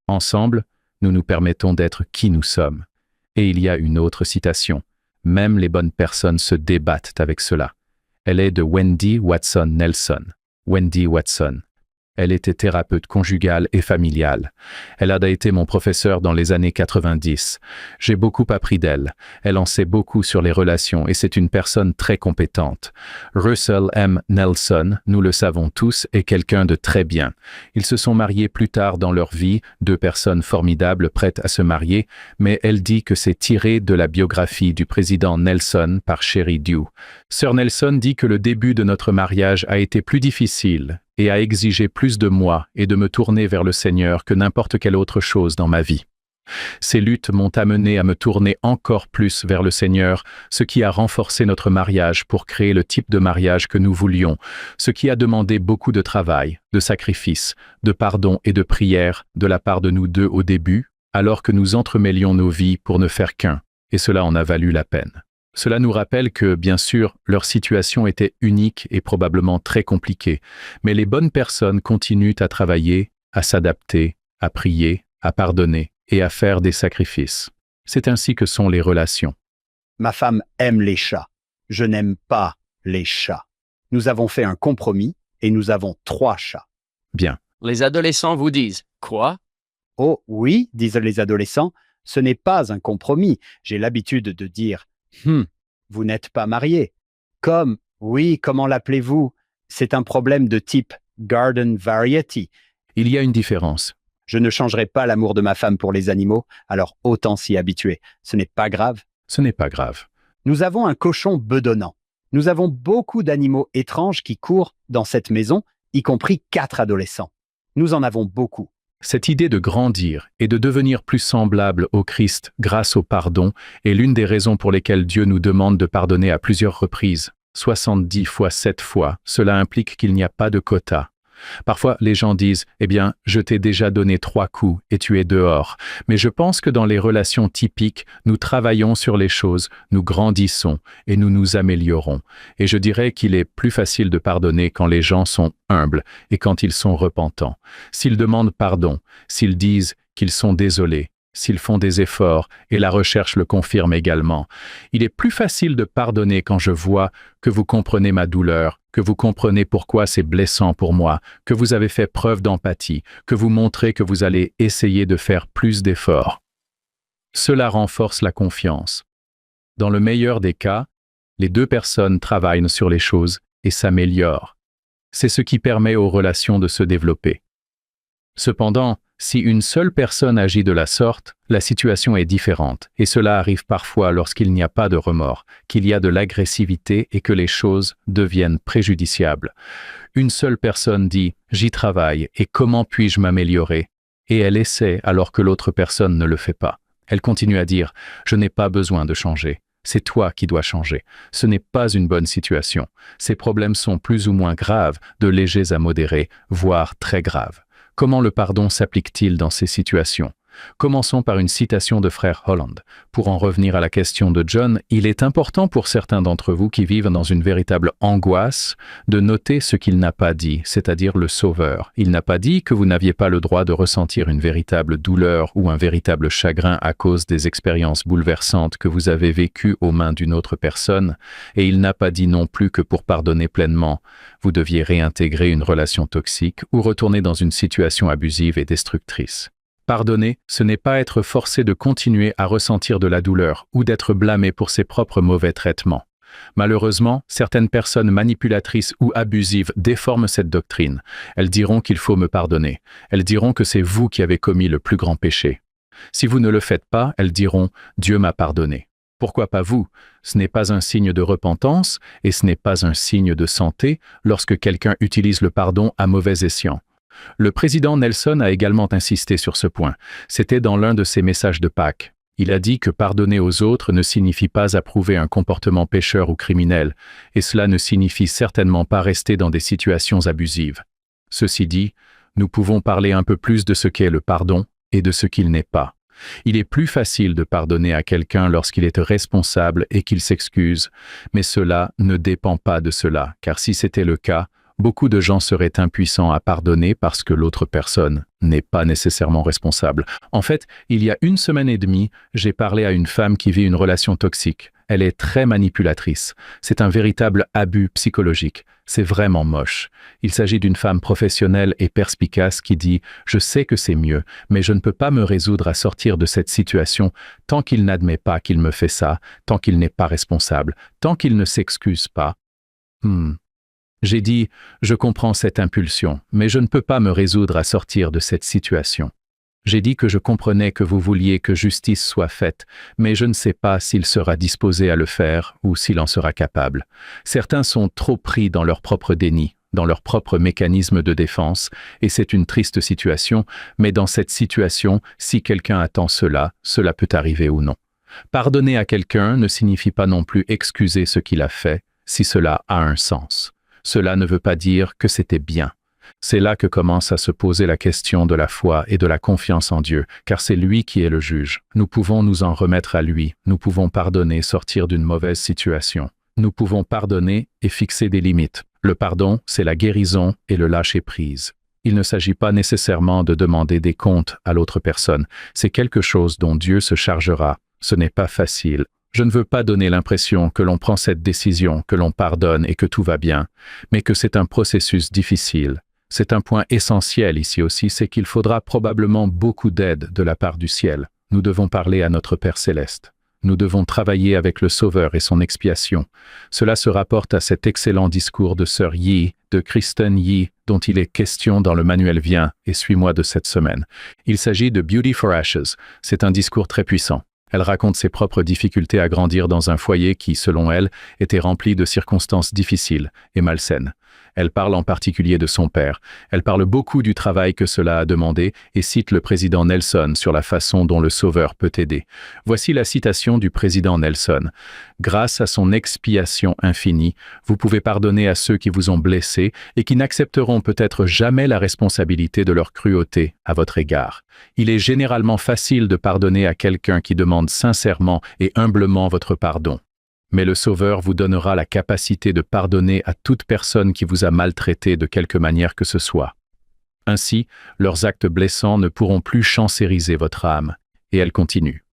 Ensemble, nous nous permettons d'être qui nous sommes. Et il y a une autre citation. Même les bonnes personnes se débattent avec cela. Elle est de Wendy Watson Nelson. Wendy Watson. Elle était thérapeute conjugale et familiale. Elle a été mon professeur dans les années 90. J'ai beaucoup appris d'elle. Elle en sait beaucoup sur les relations et c'est une personne très compétente. Russell M. Nelson, nous le savons tous, est quelqu'un de très bien. Ils se sont mariés plus tard dans leur vie, deux personnes formidables prêtes à se marier, mais elle dit que c'est tiré de la biographie du président Nelson par Sherry Dew. Sœur Nelson dit que le début de notre mariage a été plus difficile et a exigé plus de moi et de me tourner vers le Seigneur que n'importe quelle autre chose dans ma vie. Ces luttes m'ont amené à me tourner encore plus vers le Seigneur, ce qui a renforcé notre mariage pour créer le type de mariage que nous voulions, ce qui a demandé beaucoup de travail, de sacrifice, de pardon et de prière de la part de nous deux au début, alors que nous entremêlions nos vies pour ne faire qu'un, et cela en a valu la peine. Cela nous rappelle que, bien sûr, leur situation était unique et probablement très compliquée, mais les bonnes personnes continuent à travailler, à s'adapter, à prier, à pardonner et à faire des sacrifices. C'est ainsi que sont les relations. Ma femme aime les chats. Je n'aime pas les chats. Nous avons fait un compromis et nous avons 3 chats. Bien. Les adolescents vous disent « Quoi ?» Oh oui, disent les adolescents, ce n'est pas un compromis. J'ai l'habitude de dire « vous n'êtes pas marié ». Comme « oui, comment l'appelez-vous » C'est un problème de type garden variety. Il y a une différence. Je ne changerai pas l'amour de ma femme pour les animaux, alors autant s'y habituer. Ce n'est pas grave. Ce n'est pas grave. Nous avons un cochon bedonnant. Nous avons beaucoup d'animaux étranges qui courent dans cette maison, y compris 4 adolescents. Nous en avons beaucoup. Cette idée de grandir et de devenir plus semblable au Christ grâce au pardon est l'une des raisons pour lesquelles Dieu nous demande de pardonner à plusieurs reprises. 70 fois 7 fois, cela implique qu'il n'y a pas de quota. Parfois, les gens disent « Eh bien, je t'ai déjà donné 3 coups et tu es dehors ». Mais je pense que dans les relations typiques, nous travaillons sur les choses, nous grandissons et nous nous améliorons. Et je dirais qu'il est plus facile de pardonner quand les gens sont humbles et quand ils sont repentants. S'ils demandent pardon, s'ils disent qu'ils sont désolés, s'ils font des efforts, et la recherche le confirme également. Il est plus facile de pardonner quand je vois que vous comprenez ma douleur, que vous comprenez pourquoi c'est blessant pour moi, que vous avez fait preuve d'empathie, que vous montrez que vous allez essayer de faire plus d'efforts. Cela renforce la confiance. Dans le meilleur des cas, les 2 personnes travaillent sur les choses et s'améliorent. C'est ce qui permet aux relations de se développer. Cependant, Si une seule personne agit de la sorte, la situation est différente, et cela arrive parfois lorsqu'il n'y a pas de remords, qu'il y a de l'agressivité et que les choses deviennent préjudiciables. Une seule personne dit « j'y travaille et comment puis-je m'améliorer ?» et elle essaie alors que l'autre personne ne le fait pas. Elle continue à dire « je n'ai pas besoin de changer ». C'est toi qui dois changer. Ce n'est pas une bonne situation. Ces problèmes sont plus ou moins graves, de légers à modérés, voire très graves. Comment le pardon s'applique-t-il dans ces situations? Commençons par une citation de frère Holland. Pour en revenir à la question de John, il est important pour certains d'entre vous qui vivent dans une véritable angoisse de noter ce qu'il n'a pas dit, c'est-à-dire le Sauveur. Il n'a pas dit que vous n'aviez pas le droit de ressentir une véritable douleur ou un véritable chagrin à cause des expériences bouleversantes que vous avez vécues aux mains d'une autre personne, et il n'a pas dit non plus que pour pardonner pleinement, vous deviez réintégrer une relation toxique ou retourner dans une situation abusive et destructrice. Pardonner, ce n'est pas être forcé de continuer à ressentir de la douleur ou d'être blâmé pour ses propres mauvais traitements. Malheureusement, certaines personnes manipulatrices ou abusives déforment cette doctrine. Elles diront qu'il faut me pardonner. Elles diront que c'est vous qui avez commis le plus grand péché. Si vous ne le faites pas, elles diront « Dieu m'a pardonné ». Pourquoi pas vous? Ce n'est pas un signe de repentance et ce n'est pas un signe de santé lorsque quelqu'un utilise le pardon à mauvais escient. Le président Nelson a également insisté sur ce point. C'était dans l'un de ses messages de Pâques. Il a dit que pardonner aux autres ne signifie pas approuver un comportement pécheur ou criminel, et cela ne signifie certainement pas rester dans des situations abusives. Ceci dit, nous pouvons parler un peu plus de ce qu'est le pardon et de ce qu'il n'est pas. Il est plus facile de pardonner à quelqu'un lorsqu'il est responsable et qu'il s'excuse, mais cela ne dépend pas de cela, car si c'était le cas, beaucoup de gens seraient impuissants à pardonner parce que l'autre personne n'est pas nécessairement responsable. En fait, il y a 1 semaine et demie, j'ai parlé à une femme qui vit une relation toxique. Elle est très manipulatrice. C'est un véritable abus psychologique. C'est vraiment moche. Il s'agit d'une femme professionnelle et perspicace qui dit « Je sais que c'est mieux, mais je ne peux pas me résoudre à sortir de cette situation tant qu'il n'admet pas qu'il me fait ça, tant qu'il n'est pas responsable, tant qu'il ne s'excuse pas. » J'ai dit, je comprends cette impulsion, mais je ne peux pas me résoudre à sortir de cette situation. J'ai dit que je comprenais que vous vouliez que justice soit faite, mais je ne sais pas s'il sera disposé à le faire ou s'il en sera capable. Certains sont trop pris dans leur propre déni, dans leur propre mécanisme de défense, et c'est une triste situation, mais dans cette situation, si quelqu'un attend cela, cela peut arriver ou non. Pardonner à quelqu'un ne signifie pas non plus excuser ce qu'il a fait, si cela a un sens. Cela ne veut pas dire que c'était bien. C'est là que commence à se poser la question de la foi et de la confiance en Dieu, car c'est lui qui est le juge. Nous pouvons nous en remettre à lui, nous pouvons pardonner, sortir d'une mauvaise situation. Nous pouvons pardonner et fixer des limites. Le pardon, c'est la guérison et le lâcher-prise. Il ne s'agit pas nécessairement de demander des comptes à l'autre personne. C'est quelque chose dont Dieu se chargera. Ce n'est pas facile. Je ne veux pas donner l'impression que l'on prend cette décision, que l'on pardonne et que tout va bien, mais que c'est un processus difficile. C'est un point essentiel ici aussi, c'est qu'il faudra probablement beaucoup d'aide de la part du ciel. Nous devons parler à notre Père céleste. Nous devons travailler avec le Sauveur et son expiation. Cela se rapporte à cet excellent discours de Sœur Yi, de Kristen Yi, dont il est question dans le manuel Viens et suis-moi de cette semaine. Il s'agit de Beauty for Ashes. C'est un discours très puissant. Elle raconte ses propres difficultés à grandir dans un foyer qui, selon elle, était rempli de circonstances difficiles et malsaines. Elle parle en particulier de son père. Elle parle beaucoup du travail que cela a demandé et cite le président Nelson sur la façon dont le Sauveur peut aider. Voici la citation du président Nelson. « Grâce à son expiation infinie, vous pouvez pardonner à ceux qui vous ont blessé et qui n'accepteront peut-être jamais la responsabilité de leur cruauté à votre égard. Il est généralement facile de pardonner à quelqu'un qui demande sincèrement et humblement votre pardon. Mais le Sauveur vous donnera la capacité de pardonner à toute personne qui vous a maltraité de quelque manière que ce soit. Ainsi, leurs actes blessants ne pourront plus chancériser votre âme. » Et elle continue.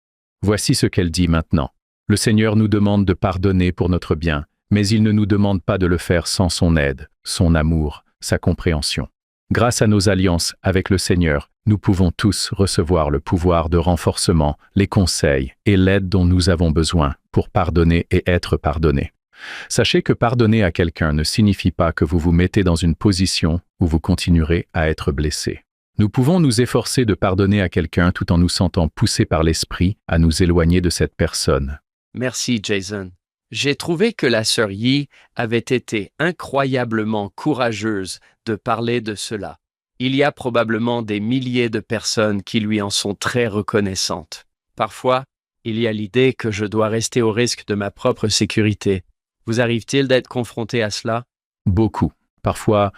Voici ce qu'elle dit maintenant. « Le Seigneur nous demande de pardonner pour notre bien, mais il ne nous demande pas de le faire sans son aide, son amour, sa compréhension. Grâce à nos alliances avec le Seigneur, nous pouvons tous recevoir le pouvoir de renforcement, les conseils et l'aide dont nous avons besoin pour pardonner et être pardonnés. Sachez que pardonner à quelqu'un ne signifie pas que vous vous mettez dans une position où vous continuerez à être blessé. Nous pouvons nous efforcer de pardonner à quelqu'un tout en nous sentant poussés par l'esprit à nous éloigner de cette personne. Merci, Jason. J'ai trouvé que la sœur Yi avait été incroyablement courageuse de parler de cela. Il y a probablement des milliers de personnes qui lui en sont très reconnaissantes. Parfois, il y a l'idée que je dois rester au risque de ma propre sécurité. Vous arrive-t-il d'être confronté à cela? Beaucoup. Parfois,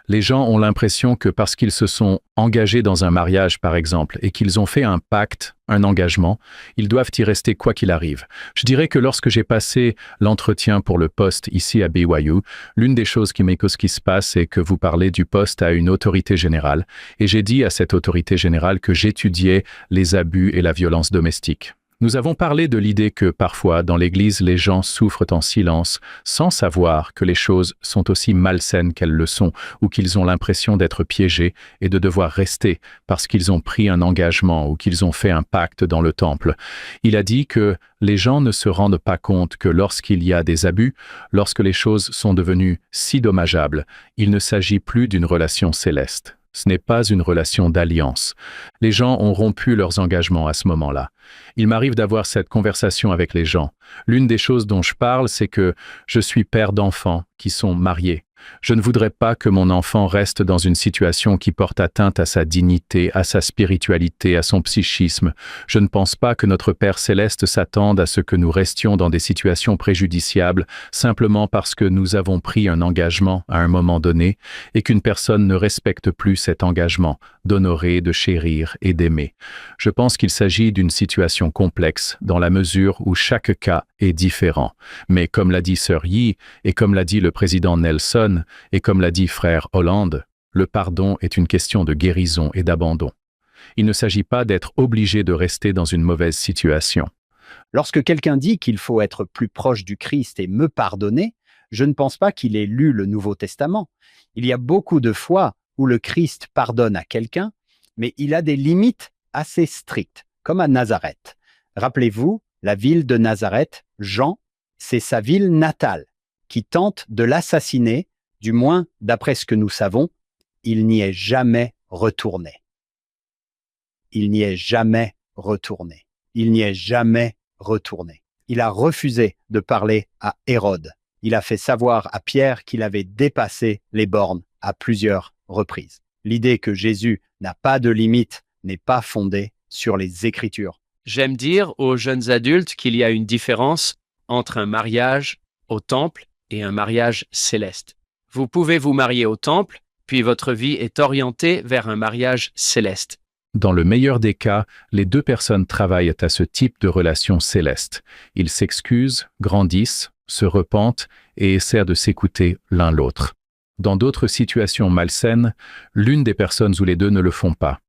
les gens ont l'impression que parce qu'ils se sont engagés dans un mariage, par exemple, et qu'ils ont fait un pacte, un engagement, ils doivent y rester quoi qu'il arrive. Je dirais que lorsque j'ai passé l'entretien pour le poste ici à BYU, l'une des choses qui se passe, c'est que vous parlez du poste à une autorité générale, et j'ai dit à cette autorité générale que j'étudiais les abus et la violence domestique. Nous avons parlé de l'idée que parfois, dans l'Église, les gens souffrent en silence, sans savoir que les choses sont aussi malsaines qu'elles le sont, ou qu'ils ont l'impression d'être piégés et de devoir rester parce qu'ils ont pris un engagement ou qu'ils ont fait un pacte dans le temple. Il a dit que les gens ne se rendent pas compte que lorsqu'il y a des abus, lorsque les choses sont devenues si dommageables, il ne s'agit plus d'une relation céleste. Ce n'est pas une relation d'alliance. Les gens ont rompu leurs engagements à ce moment-là. Il m'arrive d'avoir cette conversation avec les gens. L'une des choses dont je parle, c'est que je suis père d'enfants qui sont mariés. Je ne voudrais pas que mon enfant reste dans une situation qui porte atteinte à sa dignité, à sa spiritualité, à son psychisme. Je ne pense pas que notre Père céleste s'attende à ce que nous restions dans des situations préjudiciables simplement parce que nous avons pris un engagement à un moment donné et qu'une personne ne respecte plus cet engagement d'honorer, de chérir et d'aimer. Je pense qu'il s'agit d'une situation complexe dans la mesure où chaque cas est différent. Mais comme l'a dit Sœur Yi et comme l'a dit le président Nelson, et comme l'a dit frère Hollande, le pardon est une question de guérison et d'abandon. Il ne s'agit pas d'être obligé de rester dans une mauvaise situation. Lorsque quelqu'un dit qu'il faut être plus proche du Christ et me pardonner, je ne pense pas qu'il ait lu le Nouveau Testament. Il y a beaucoup de fois où le Christ pardonne à quelqu'un, mais il a des limites assez strictes, comme à Nazareth. Rappelez-vous, la ville de Nazareth, Jean, c'est sa ville natale, qui tente de l'assassiner. Du moins, d'après ce que nous savons, il n'y est jamais retourné. Il n'y est jamais retourné. Il n'y est jamais retourné. Il a refusé de parler à Hérode. Il a fait savoir à Pierre qu'il avait dépassé les bornes à plusieurs reprises. L'idée que Jésus n'a pas de limite n'est pas fondée sur les Écritures. J'aime dire aux jeunes adultes qu'il y a une différence entre un mariage au temple et un mariage céleste. Vous pouvez vous marier au temple, puis votre vie est orientée vers un mariage céleste. Dans le meilleur des cas, les deux personnes travaillent à ce type de relation céleste. Ils s'excusent, grandissent, se repentent et essaient de s'écouter l'un l'autre. Dans d'autres situations malsaines, l'une des personnes ou les deux ne le font pas.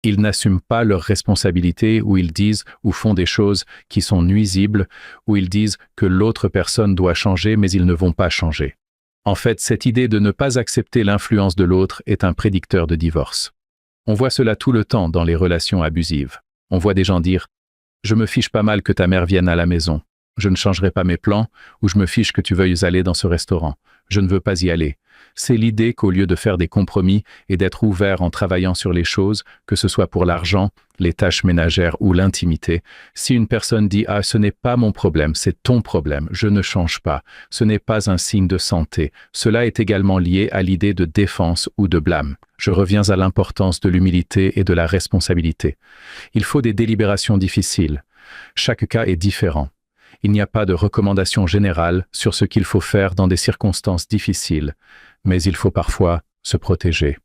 Ils n'assument pas leurs responsabilités ou ils disent ou font des choses qui sont nuisibles ou ils disent que l'autre personne doit changer mais ils ne vont pas changer. En fait, cette idée de ne pas accepter l'influence de l'autre est un prédicteur de divorce. On voit cela tout le temps dans les relations abusives. On voit des gens dire « Je me fiche pas mal que ta mère vienne à la maison. Je ne changerai pas mes plans ou je me fiche que tu veuilles aller dans ce restaurant. Je ne veux pas y aller. » C'est l'idée qu'au lieu de faire des compromis et d'être ouvert en travaillant sur les choses, que ce soit pour l'argent, les tâches ménagères ou l'intimité, si une personne dit « Ah, ce n'est pas mon problème, c'est ton problème, je ne change pas », ce n'est pas un signe de santé. Cela est également lié à l'idée de défense ou de blâme. Je reviens à l'importance de l'humilité et de la responsabilité. Il faut des délibérations difficiles. Chaque cas est différent. Il n'y a pas de recommandation générale sur ce qu'il faut faire dans des circonstances difficiles, mais il faut parfois se protéger.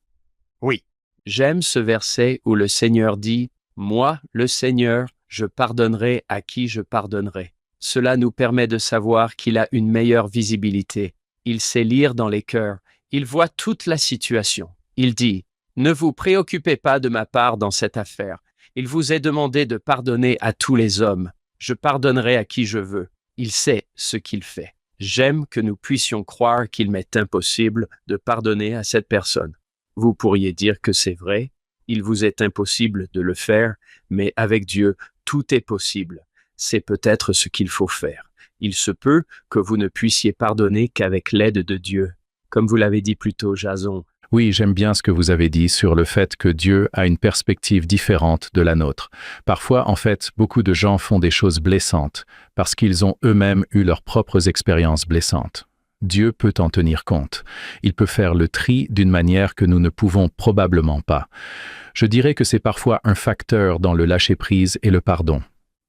Oui. J'aime ce verset où le Seigneur dit « Moi, le Seigneur, je pardonnerai à qui je pardonnerai ». Cela nous permet de savoir qu'il a une meilleure visibilité. Il sait lire dans les cœurs. Il voit toute la situation. Il dit « Ne vous préoccupez pas de ma part dans cette affaire. Il vous est demandé de pardonner à tous les hommes. Je pardonnerai à qui je veux. Il sait ce qu'il fait. J'aime que nous puissions croire qu'il m'est impossible de pardonner à cette personne. Vous pourriez dire que c'est vrai, il vous est impossible de le faire, mais avec Dieu, tout est possible. C'est peut-être ce qu'il faut faire. Il se peut que vous ne puissiez pardonner qu'avec l'aide de Dieu. Comme vous l'avez dit plus tôt, Jason, Oui, j'aime bien ce que vous avez dit sur le fait que Dieu a une perspective différente de la nôtre. Parfois, en fait, beaucoup de gens font des choses blessantes parce qu'ils ont eux-mêmes eu leurs propres expériences blessantes. Dieu peut en tenir compte. Il peut faire le tri d'une manière que nous ne pouvons probablement pas. Je dirais que c'est parfois un facteur dans le lâcher-prise et le pardon.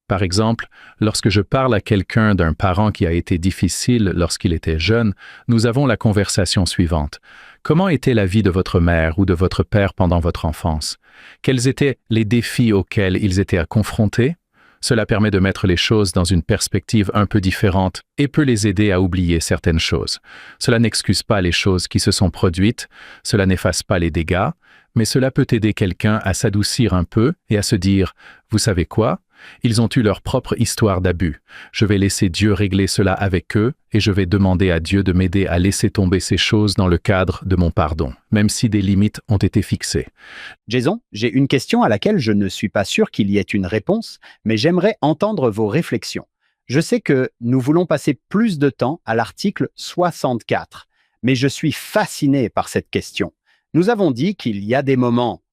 Par exemple, lorsque je parle à quelqu'un d'un parent qui a été difficile lorsqu'il était jeune, nous avons la conversation suivante. Comment était la vie de votre mère ou de votre père pendant votre enfance? Quels étaient les défis auxquels ils étaient confrontés? Cela permet de mettre les choses dans une perspective un peu différente et peut les aider à oublier certaines choses. Cela n'excuse pas les choses qui se sont produites, cela n'efface pas les dégâts, mais cela peut aider quelqu'un à s'adoucir un peu et à se dire « Vous savez quoi? Ils ont eu leur propre histoire d'abus. Je vais laisser Dieu régler cela avec eux et je vais demander à Dieu de m'aider à laisser tomber ces choses dans le cadre de mon pardon, même si des limites ont été fixées. » Jason, j'ai une question à laquelle je ne suis pas sûr qu'il y ait une réponse, mais j'aimerais entendre vos réflexions. Je sais que nous voulons passer plus de temps à l'article 64, mais je suis fasciné par cette question. Nous avons dit qu'il y a des moments,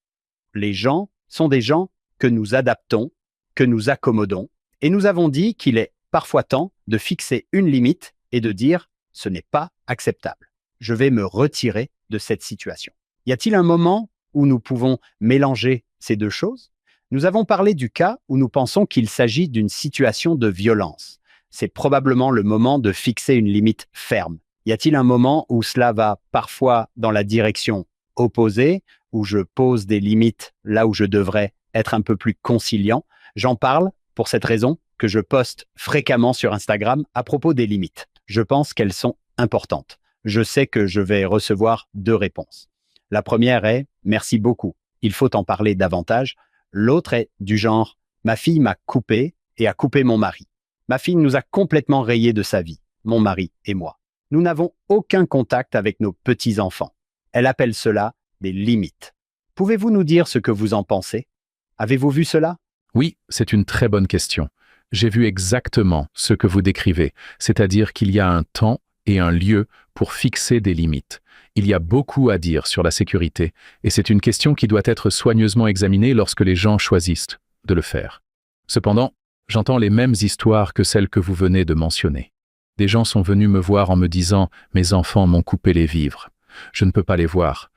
les gens sont des gens que nous adaptons, que nous accommodons, et nous avons dit qu'il est parfois temps de fixer une limite et de dire « ce n'est pas acceptable. Je vais me retirer de cette situation ». Y a-t-il un moment où nous pouvons mélanger ces deux choses? Nous avons parlé du cas où nous pensons qu'il s'agit d'une situation de violence. C'est probablement le moment de fixer une limite ferme. Y a-t-il un moment où cela va parfois dans la direction opposée, où je pose des limites là où je devrais être un peu plus conciliant? J'en parle pour cette raison que je poste fréquemment sur Instagram à propos des limites. Je pense qu'elles sont importantes. Je sais que je vais recevoir 2 réponses. La première est « Merci beaucoup, il faut en parler davantage ». L'autre est du genre « Ma fille m'a coupé et a coupé mon mari. Ma fille nous a complètement rayés de sa vie, mon mari et moi. Nous n'avons aucun contact avec nos petits-enfants. Elle appelle cela des limites. Pouvez-vous nous dire ce que vous en pensez? Avez-vous vu cela? » Oui, c'est une très bonne question. J'ai vu exactement ce que vous décrivez, c'est-à-dire qu'il y a un temps et un lieu pour fixer des limites. Il y a beaucoup à dire sur la sécurité, et c'est une question qui doit être soigneusement examinée lorsque les gens choisissent de le faire. Cependant, j'entends les mêmes histoires que celles que vous venez de mentionner. Des gens sont venus me voir en me disant « Mes enfants m'ont coupé les vivres. Je ne peux pas les voir. »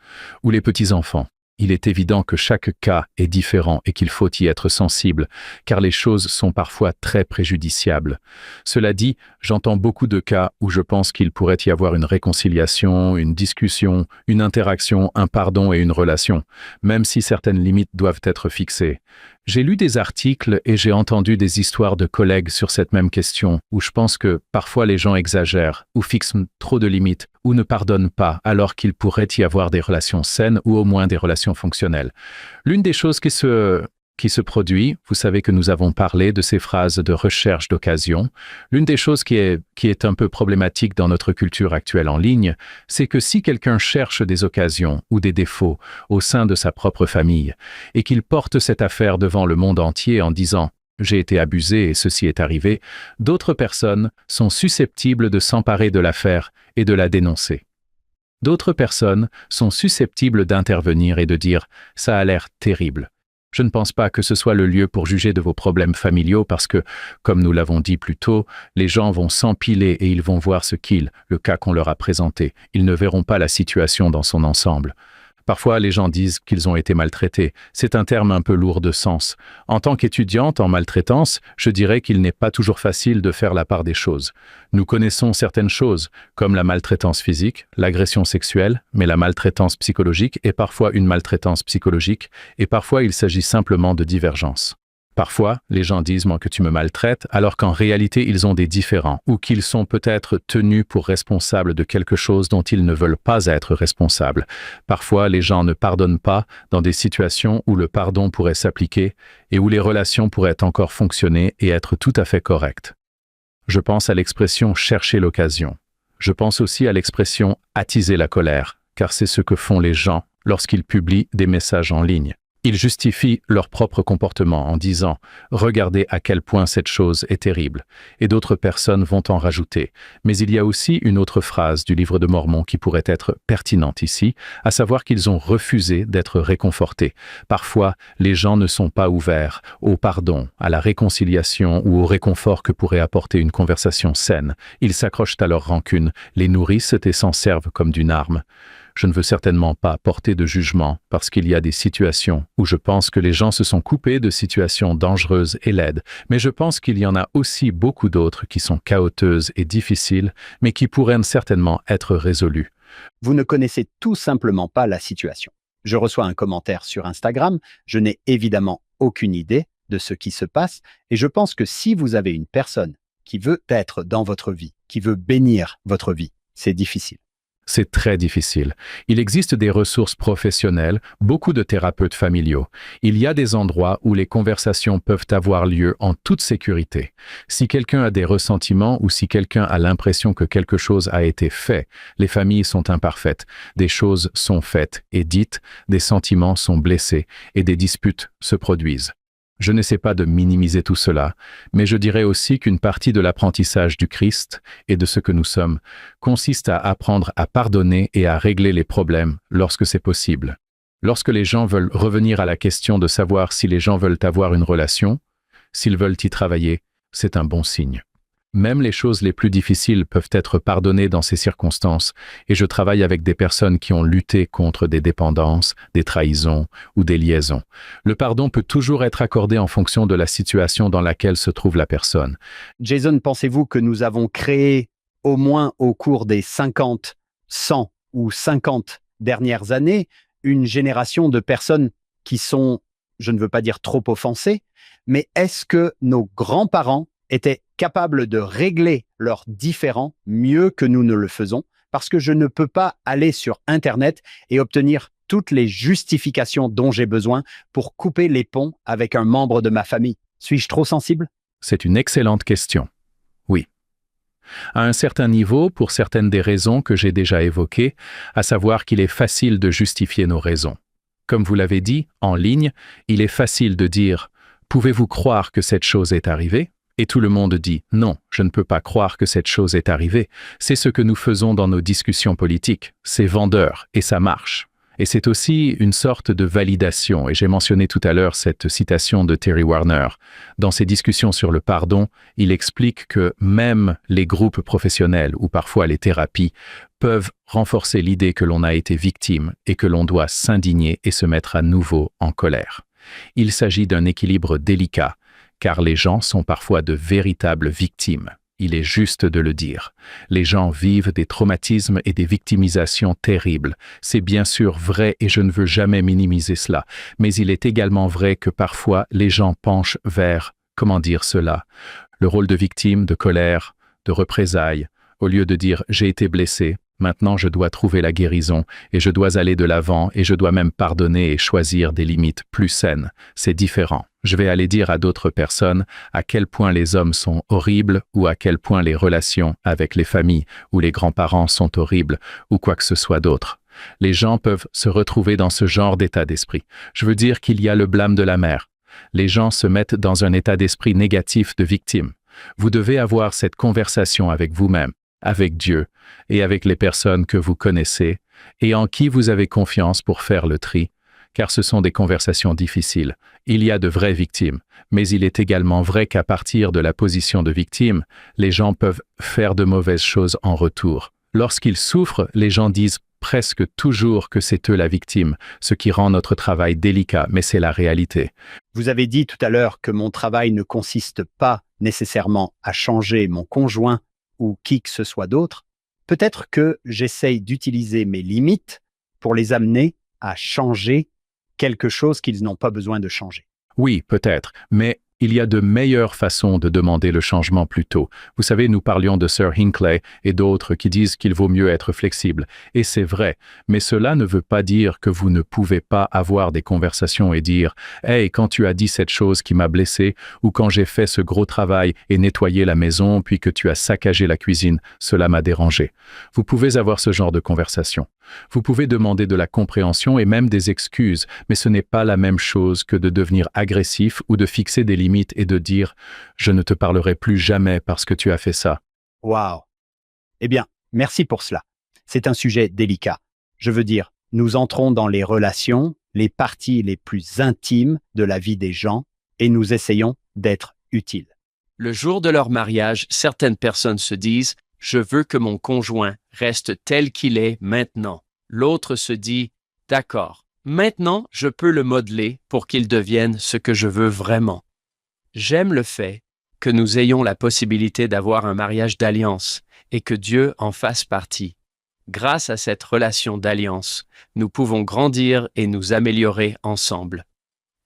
Ou les petits-enfants. Il est évident que chaque cas est différent et qu'il faut y être sensible, car les choses sont parfois très préjudiciables. Cela dit, j'entends beaucoup de cas où je pense qu'il pourrait y avoir une réconciliation, une discussion, une interaction, un pardon et une relation, même si certaines limites doivent être fixées. J'ai lu des articles et j'ai entendu des histoires de collègues sur cette même question, où je pense que parfois les gens exagèrent, ou fixent trop de limites, ou ne pardonnent pas, alors qu'il pourrait y avoir des relations saines ou au moins des relations fonctionnelles. L'une des choses qui se produit, vous savez que nous avons parlé de ces phrases de recherche d'occasion, l'une des choses qui est un peu problématique dans notre culture actuelle en ligne, c'est que si quelqu'un cherche des occasions ou des défauts au sein de sa propre famille, et qu'il porte cette affaire devant le monde entier en disant « j'ai été abusé et ceci est arrivé », d'autres personnes sont susceptibles de s'emparer de l'affaire et de la dénoncer. D'autres personnes sont susceptibles d'intervenir et de dire « ça a l'air terrible ». Je ne pense pas que ce soit le lieu pour juger de vos problèmes familiaux parce que, comme nous l'avons dit plus tôt, les gens vont s'empiler et ils vont voir le cas qu'on leur a présenté. Ils ne verront pas la situation dans son ensemble. Parfois, les gens disent qu'ils ont été maltraités. C'est un terme un peu lourd de sens. En tant qu'étudiante en maltraitance, je dirais qu'il n'est pas toujours facile de faire la part des choses. Nous connaissons certaines choses, comme la maltraitance physique, l'agression sexuelle, mais la maltraitance psychologique est parfois une maltraitance psychologique, et parfois il s'agit simplement de divergence. Parfois, les gens disent « moi que tu me maltraites », alors qu'en réalité ils ont des différends, ou qu'ils sont peut-être tenus pour responsables de quelque chose dont ils ne veulent pas être responsables. Parfois, les gens ne pardonnent pas dans des situations où le pardon pourrait s'appliquer et où les relations pourraient encore fonctionner et être tout à fait correctes. Je pense à l'expression « chercher l'occasion ». Je pense aussi à l'expression « attiser la colère », car c'est ce que font les gens lorsqu'ils publient des messages en ligne. Ils justifient leur propre comportement en disant « Regardez à quel point cette chose est terrible » et d'autres personnes vont en rajouter. Mais il y a aussi une autre phrase du livre de Mormon qui pourrait être pertinente ici, à savoir qu'ils ont refusé d'être réconfortés. Parfois, les gens ne sont pas ouverts au pardon, à la réconciliation ou au réconfort que pourrait apporter une conversation saine. Ils s'accrochent à leur rancune, les nourrissent et s'en servent comme d'une arme. Je ne veux certainement pas porter de jugement parce qu'il y a des situations où je pense que les gens se sont coupés de situations dangereuses et laides, mais je pense qu'il y en a aussi beaucoup d'autres qui sont chaotiques et difficiles, mais qui pourraient certainement être résolues. Vous ne connaissez tout simplement pas la situation. Je reçois un commentaire sur Instagram, je n'ai évidemment aucune idée de ce qui se passe et je pense que si vous avez une personne qui veut être dans votre vie, qui veut bénir votre vie, c'est difficile. C'est très difficile. Il existe des ressources professionnelles, beaucoup de thérapeutes familiaux. Il y a des endroits où les conversations peuvent avoir lieu en toute sécurité. Si quelqu'un a des ressentiments ou si quelqu'un a l'impression que quelque chose a été fait, les familles sont imparfaites. Des choses sont faites et dites, des sentiments sont blessés et des disputes se produisent. Je n'essaie pas de minimiser tout cela, mais je dirais aussi qu'une partie de l'apprentissage du Christ et de ce que nous sommes consiste à apprendre à pardonner et à régler les problèmes lorsque c'est possible. Lorsque les gens veulent revenir à la question de savoir si les gens veulent avoir une relation, s'ils veulent y travailler, c'est un bon signe. Même les choses les plus difficiles peuvent être pardonnées dans ces circonstances, et je travaille avec des personnes qui ont lutté contre des dépendances, des trahisons ou des liaisons. Le pardon peut toujours être accordé en fonction de la situation dans laquelle se trouve la personne. Jason, pensez-vous que nous avons créé, au moins au cours des 50, 100 ou 50 dernières années, une génération de personnes qui sont, je ne veux pas dire trop offensées, mais est-ce que nos grands-parents étaient capables de régler leurs différends mieux que nous ne le faisons, parce que je ne peux pas aller sur Internet et obtenir toutes les justifications dont j'ai besoin pour couper les ponts avec un membre de ma famille. Suis-je trop sensible? C'est une excellente question. Oui. À un certain niveau, pour certaines des raisons que j'ai déjà évoquées, à savoir qu'il est facile de justifier nos raisons. Comme vous l'avez dit, en ligne, il est facile de dire « Pouvez-vous croire que cette chose est arrivée ?» Et tout le monde dit « Non, je ne peux pas croire que cette chose est arrivée. » C'est ce que nous faisons dans nos discussions politiques. C'est vendeur et ça marche. Et c'est aussi une sorte de validation. Et j'ai mentionné tout à l'heure cette citation de Terry Warner. Dans ses discussions sur le pardon, il explique que même les groupes professionnels ou parfois les thérapies peuvent renforcer l'idée que l'on a été victime et que l'on doit s'indigner et se mettre à nouveau en colère. Il s'agit d'un équilibre délicat, car les gens sont parfois de véritables victimes. Il est juste de le dire. Les gens vivent des traumatismes et des victimisations terribles. C'est bien sûr vrai et je ne veux jamais minimiser cela, mais il est également vrai que parfois les gens penchent vers, comment dire cela, le rôle de victime, de colère, de représailles, au lieu de dire « j'ai été blessé ». Maintenant, je dois trouver la guérison et je dois aller de l'avant et je dois même pardonner et choisir des limites plus saines. C'est différent. Je vais aller dire à d'autres personnes à quel point les hommes sont horribles ou à quel point les relations avec les familles ou les grands-parents sont horribles ou quoi que ce soit d'autre. Les gens peuvent se retrouver dans ce genre d'état d'esprit. Je veux dire qu'il y a le blâme de la mère. Les gens se mettent dans un état d'esprit négatif de victime. Vous devez avoir cette conversation avec vous-même, avec Dieu et avec les personnes que vous connaissez et en qui vous avez confiance pour faire le tri, car ce sont des conversations difficiles. Il y a de vraies victimes, mais il est également vrai qu'à partir de la position de victime, les gens peuvent faire de mauvaises choses en retour. Lorsqu'ils souffrent, les gens disent presque toujours que c'est eux la victime, ce qui rend notre travail délicat, mais c'est la réalité. Vous avez dit tout à l'heure que mon travail ne consiste pas nécessairement à changer mon conjoint ou qui que ce soit d'autre. Peut-être que j'essaye d'utiliser mes limites pour les amener à changer quelque chose qu'ils n'ont pas besoin de changer. Oui, peut-être, mais il y a de meilleures façons de demander le changement plus tôt. Vous savez, nous parlions de Sir Hinckley et d'autres qui disent qu'il vaut mieux être flexible. Et c'est vrai, mais cela ne veut pas dire que vous ne pouvez pas avoir des conversations et dire « Hey, quand tu as dit cette chose qui m'a blessé, ou quand j'ai fait ce gros travail et nettoyé la maison, puis que tu as saccagé la cuisine, cela m'a dérangé. » Vous pouvez avoir ce genre de conversation. Vous pouvez demander de la compréhension et même des excuses, mais ce n'est pas la même chose que de devenir agressif ou de fixer des limites et de dire « je ne te parlerai plus jamais parce que tu as fait ça ». Waouh! Eh bien, merci pour cela. C'est un sujet délicat. Je veux dire, nous entrons dans les relations, les parties les plus intimes de la vie des gens, et nous essayons d'être utiles. Le jour de leur mariage, certaines personnes se disent « Je veux que mon conjoint reste tel qu'il est maintenant ». L'autre se dit « D'accord, maintenant je peux le modeler pour qu'il devienne ce que je veux vraiment ». J'aime le fait que nous ayons la possibilité d'avoir un mariage d'alliance et que Dieu en fasse partie. Grâce à cette relation d'alliance, nous pouvons grandir et nous améliorer ensemble.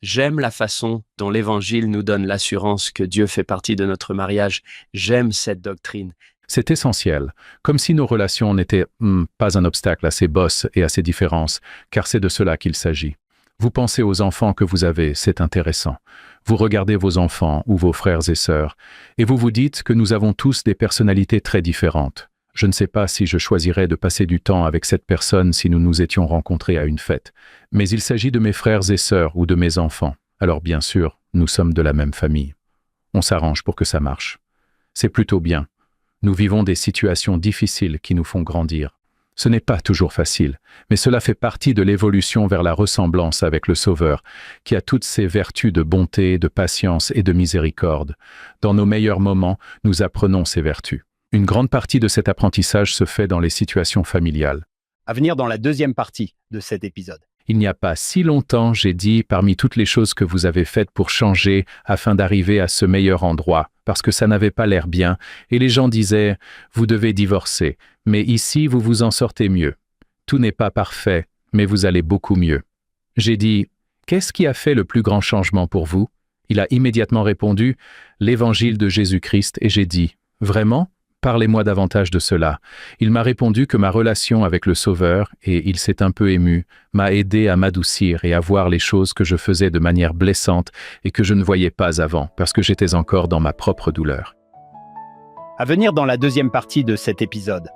J'aime la façon dont l'Évangile nous donne l'assurance que Dieu fait partie de notre mariage. J'aime cette doctrine. C'est essentiel, comme si nos relations n'étaient pas un obstacle à ces bosses et à ces différences, car c'est de cela qu'il s'agit. Vous pensez aux enfants que vous avez, c'est intéressant. Vous regardez vos enfants ou vos frères et sœurs, et vous vous dites que nous avons tous des personnalités très différentes. Je ne sais pas si je choisirais de passer du temps avec cette personne si nous nous étions rencontrés à une fête, mais il s'agit de mes frères et sœurs ou de mes enfants. Alors bien sûr, nous sommes de la même famille. On s'arrange pour que ça marche. C'est plutôt bien. Nous vivons des situations difficiles qui nous font grandir. Ce n'est pas toujours facile, mais cela fait partie de l'évolution vers la ressemblance avec le Sauveur, qui a toutes ses vertus de bonté, de patience et de miséricorde. Dans nos meilleurs moments, nous apprenons ces vertus. Une grande partie de cet apprentissage se fait dans les situations familiales. À venir dans la deuxième partie de cet épisode. Il n'y a pas si longtemps, j'ai dit, parmi toutes les choses que vous avez faites pour changer afin d'arriver à ce meilleur endroit, parce que ça n'avait pas l'air bien, et les gens disaient, vous devez divorcer, mais ici vous vous en sortez mieux. Tout n'est pas parfait, mais vous allez beaucoup mieux. J'ai dit, qu'est-ce qui a fait le plus grand changement pour vous? Il a immédiatement répondu, l'Évangile de Jésus-Christ, et j'ai dit, vraiment? Parlez-moi davantage de cela. Il m'a répondu que ma relation avec le Sauveur, et il s'est un peu ému, m'a aidé à m'adoucir et à voir les choses que je faisais de manière blessante et que je ne voyais pas avant, parce que j'étais encore dans ma propre douleur. À venir dans la deuxième partie de cet épisode.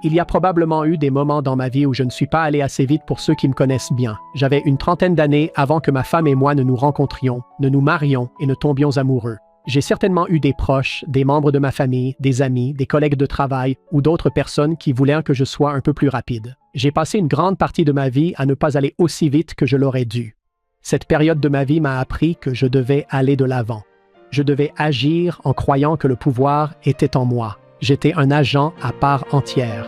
Il y a probablement eu des moments dans ma vie où je ne suis pas allé assez vite pour ceux qui me connaissent bien. J'avais une trentaine d'années avant que ma femme et moi ne nous rencontrions, ne nous marions et ne tombions amoureux. J'ai certainement eu des proches, des membres de ma famille, des amis, des collègues de travail ou d'autres personnes qui voulaient que je sois un peu plus rapide. J'ai passé une grande partie de ma vie à ne pas aller aussi vite que je l'aurais dû. Cette période de ma vie m'a appris que je devais aller de l'avant. Je devais agir en croyant que le pouvoir était en moi. J'étais un agent à part entière.